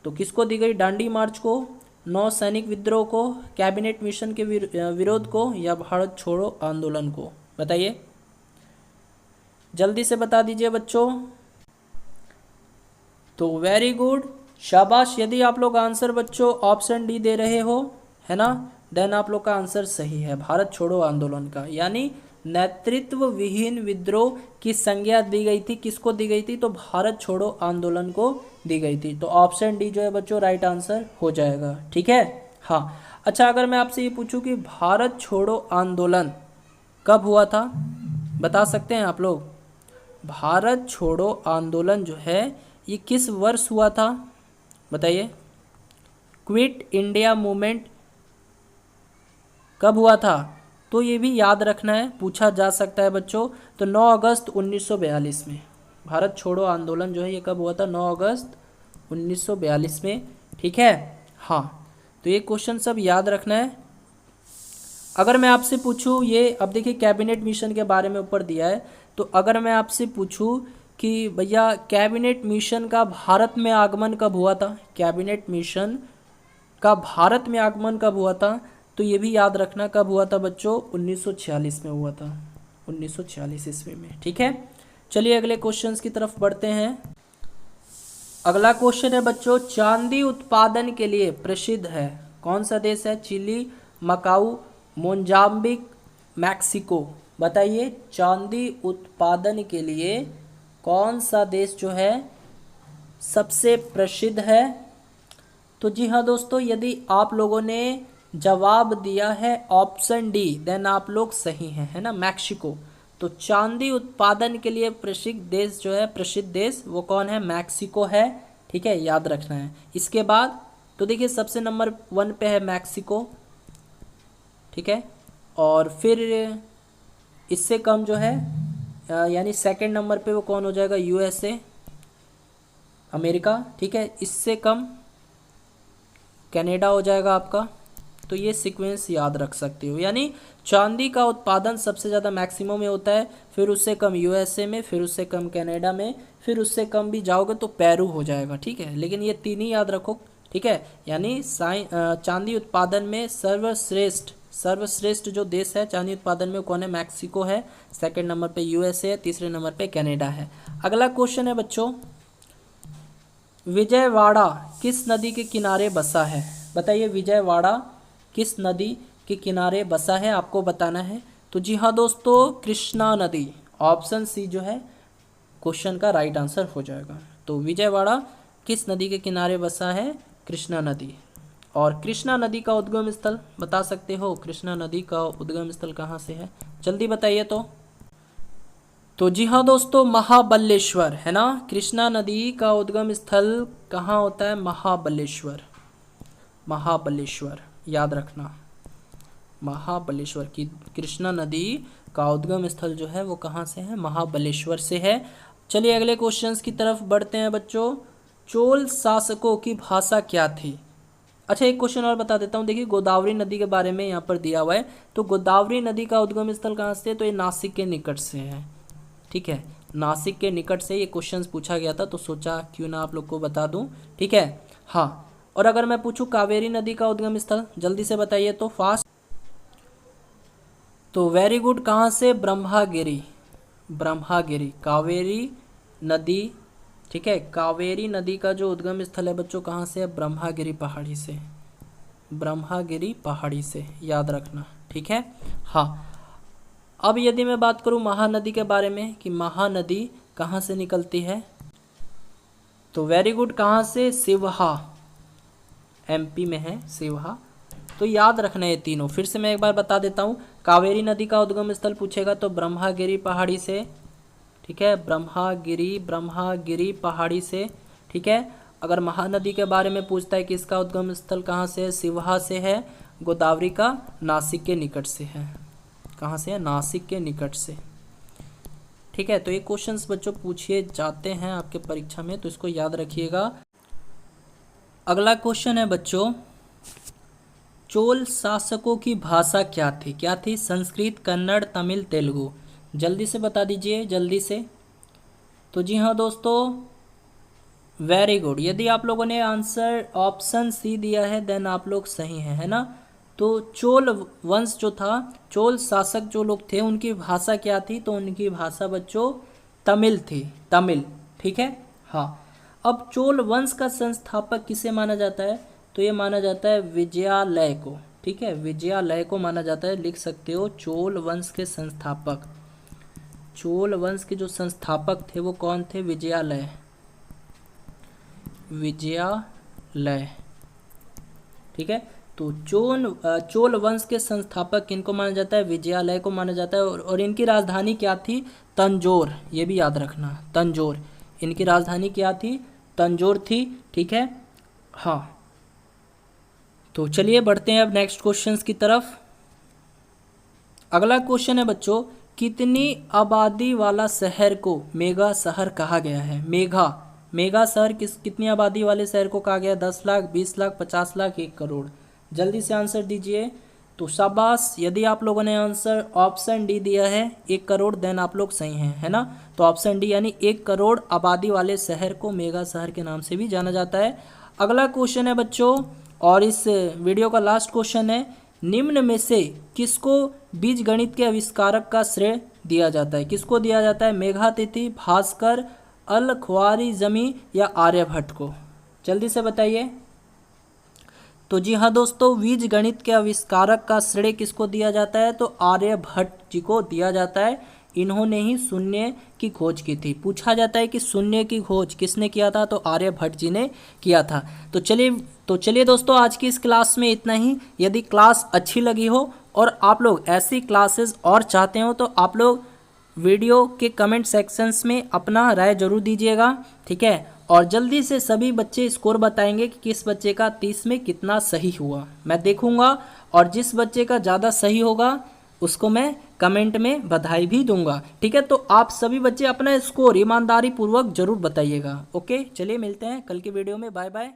तो किसको दी गई? डांडी मार्च को, नौ सैनिक विद्रोह को, कैबिनेट मिशन के विरोध को, या भारत छोड़ो आंदोलन को? बताइए, जल्दी से बता दीजिए बच्चों। तो वेरी गुड, शाबाश। यदि आप लोग आंसर बच्चों ऑप्शन डी दे रहे हो, है ना, देन आप लोग का आंसर सही है, भारत छोड़ो आंदोलन का। यानी नेतृत्व विहीन विद्रोह की संज्ञा दी गई थी, किसको दी गई थी? तो भारत छोड़ो आंदोलन को दी गई थी। तो ऑप्शन डी जो है बच्चों राइट आंसर हो जाएगा। ठीक है, हाँ। अच्छा, अगर मैं आपसे ये पूछूं कि भारत छोड़ो आंदोलन कब हुआ था, बता सकते हैं आप लोग? भारत छोड़ो आंदोलन जो है ये किस वर्ष हुआ था? बताइए। क्विट इंडिया मूवमेंट कब हुआ था? तो ये भी याद रखना है, पूछा जा सकता है बच्चों। तो 9 अगस्त 1942 में भारत छोड़ो आंदोलन जो है ये कब हुआ था? 9 अगस्त 1942 में। ठीक है, हाँ, तो ये क्वेश्चन सब याद रखना है। अगर मैं आपसे पूछूं, ये अब देखिए कैबिनेट मिशन के बारे में ऊपर दिया है, तो अगर मैं आपसे पूछूं कि भैया कैबिनेट मिशन का भारत में आगमन कब हुआ था? कैबिनेट मिशन का भारत में आगमन कब हुआ था? तो ये भी याद रखना कब हुआ था बच्चों? 1946 में हुआ था, 1946 ईस्वी में। ठीक है, चलिए अगले क्वेश्चंस की तरफ बढ़ते हैं। अगला क्वेश्चन है बच्चों, चांदी उत्पादन के लिए प्रसिद्ध है कौन सा देश है? Chile, Macau, Mozambique, Mexico? बताइए, चांदी उत्पादन के लिए कौन सा देश जो है सबसे प्रसिद्ध है? तो जी हाँ दोस्तों, यदि आप लोगों ने जवाब दिया है ऑप्शन डी, देन आप लोग सही हैं, है ना, मैक्सिको। तो चांदी उत्पादन के लिए प्रसिद्ध देश जो है, प्रसिद्ध देश वो कौन है? मैक्सिको है। ठीक है, याद रखना है। इसके बाद तो देखिए सबसे नंबर 1 पे है मैक्सिको। ठीक है, और फिर इससे कम जो है यानी सेकंड नंबर पे वो कौन हो जाएगा? USA, America. ठीक है, इससे कम कनाडा हो जाएगा आपका। तो ये सीक्वेंस याद रख सकते हो। यानी चांदी का उत्पादन सबसे ज़्यादा मैक्सिमम में होता है, फिर उससे कम यूएसए में, फिर उससे कम कनाडा में, फिर उससे कम भी जाओगे तो पेरू हो जाएगा। ठीक है, लेकिन ये 3 ही याद रखो। ठीक है, यानी चांदी उत्पादन में सर्वश्रेष्ठ जो देश है चांदी उत्पादन में कौन है? मैक्सिको है। सेकंड नंबर पे यूएसए है, तीसरे नंबर पे कनाडा है। अगला क्वेश्चन है बच्चों, विजयवाड़ा किस नदी के किनारे बसा है? बताइए, विजयवाड़ा किस नदी के किनारे बसा है, आपको बताना है। तो जी हाँ दोस्तों, कृष्णा नदी। ऑप्शन सी जो है क्वेश्चन का राइट आंसर हो जाएगा। तो विजयवाड़ा किस नदी के किनारे बसा है? कृष्णा नदी। और कृष्णा नदी का उद्गम स्थल बता सकते हो? कृष्णा नदी का उद्गम स्थल कहाँ से है? जल्दी बताइए। तो जी हाँ दोस्तों, महाबलेश्वर, है ना। कृष्णा नदी का उद्गम स्थल कहाँ होता है? महाबलेश्वर। महाबलेश्वर याद रखना, महाबलेश्वर की कृष्णा नदी का उद्गम स्थल जो है वो कहाँ से है? महाबलेश्वर से है। चलिए अगले क्वेश्चंस की तरफ बढ़ते हैं बच्चों। चोल शासकों की भाषा क्या थी? अच्छा, एक क्वेश्चन और बता देता हूँ। देखिए, गोदावरी नदी के बारे में यहाँ पर दिया हुआ है। तो गोदावरी नदी का उद्गम स्थल कहाँ से है? तो ये नासिक के निकट से है। ठीक है, नासिक के निकट से ये क्वेश्चन पूछा गया था, तो सोचा क्यों ना आप लोग को बता दूं। ठीक है, हाँ। और अगर मैं पूछूं कावेरी नदी का उद्गम स्थल, जल्दी से बताइए तो फास्ट। तो वेरी गुड, कहाँ से? ब्रह्मागिरी। ब्रह्मागिरी, कावेरी नदी, ठीक है, कावेरी नदी का जो उद्गम स्थल है बच्चों कहाँ से है? ब्रह्मागिरी पहाड़ी से, ब्रह्मागिरी पहाड़ी से, याद रखना, ठीक है। हाँ, अब यदि मैं बात करूँ महानदी के बारे में कि महानदी कहाँ से निकलती है, तो वेरी गुड, कहाँ से? सिवहा, एमपी में है सिवहा। तो याद रखना ये तीनों, फिर से मैं एक बार बता देता हूँ। कावेरी नदी का उद्गम स्थल पूछेगा तो ब्रह्मागिरी पहाड़ी से, ठीक है, ब्रह्मागिरी पहाड़ी से, ठीक है। अगर महानदी के बारे में पूछता है कि इसका उद्गम स्थल कहाँ से है, सिवहा से है। गोदावरी का नासिक के निकट से है, कहाँ से है? नासिक के निकट से, ठीक है। तो ये क्वेश्चंस बच्चों पूछे जाते हैं आपके परीक्षा में, तो इसको याद रखिएगा। अगला क्वेश्चन है बच्चों, चोल शासकों की भाषा क्या थी? क्या थी? संस्कृत, कन्नड़, तमिल, तेलुगु। जल्दी से बता दीजिए, जल्दी से। तो जी हाँ दोस्तों, वेरी गुड। यदि आप लोगों ने आंसर ऑप्शन सी दिया है देन आप लोग सही हैं, है ना। तो चोल वंश जो था, चोल शासक जो लोग थे, उनकी भाषा क्या थी? तो उनकी भाषा बच्चों तमिल थी, तमिल, ठीक है। हाँ, अब चोल वंश का संस्थापक किसे माना जाता है? तो ये माना जाता है विजयालय को, ठीक है, विजयालय को माना जाता है। लिख सकते हो चोल वंश के संस्थापक, चोल वंश के जो संस्थापक थे वो कौन थे? विजयालय, विजयालय, ठीक है। तो चोल वंश के संस्थापक किनको माना जाता है? विजयालय को माना जाता है। और इनकी राजधानी क्या थी? तंजौर, ये भी याद रखना, तंजौर। इनकी राजधानी क्या थी? तंजौर थी, ठीक है। हाँ, तो चलिए बढ़ते हैं अब नेक्स्ट क्वेश्चंस की तरफ। अगला क्वेश्चन है बच्चों, कितनी आबादी वाला शहर को मेगा शहर कहा गया है? मेगा शहर कितनी आबादी वाले शहर को कहा गया? 10 लाख, 20 लाख, 50 लाख, 1 करोड़। जल्दी से आंसर दीजिए। तो शाबाश, यदि आप लोगों ने आंसर ऑप्शन डी दिया है 1 करोड़, देन आप लोग सही हैं, है ना। तो ऑप्शन डी यानी 1 करोड़ आबादी वाले शहर को मेगा शहर के नाम से भी जाना जाता है। अगला क्वेश्चन है बच्चों, और इस वीडियो का लास्ट क्वेश्चन है, निम्न में से किसको बीजगणित के आविष्कारक का श्रेय दिया जाता है? किसको दिया जाता है? मेघातिथि, भास्कर, अल ख्वारिज़मी या आर्यभट्ट को? जल्दी से बताइए। तो जी हाँ दोस्तों, बीजगणित के आविष्कारक का श्रेय किसको दिया जाता है? तो आर्यभट्ट जी को दिया जाता है। इन्होंने ही शून्य की खोज की थी। पूछा जाता है कि शून्य की खोज किसने किया था? तो आर्यभट्ट जी ने किया था। तो चलिए दोस्तों, आज की इस क्लास में इतना ही। यदि क्लास अच्छी लगी हो और आप लोग ऐसी क्लासेस और चाहते हो तो आप लोग वीडियो के कमेंट सेक्शंस में अपना राय जरूर दीजिएगा, ठीक है। और जल्दी से सभी बच्चे स्कोर बताएंगे कि किस बच्चे का 30 में कितना सही हुआ, मैं देखूंगा। और जिस बच्चे का ज़्यादा सही होगा उसको मैं कमेंट में बधाई भी दूंगा, ठीक है। तो आप सभी बच्चे अपना स्कोर ईमानदारी पूर्वक जरूर बताइएगा। ओके, चलिए मिलते हैं कल की वीडियो में। Bye bye.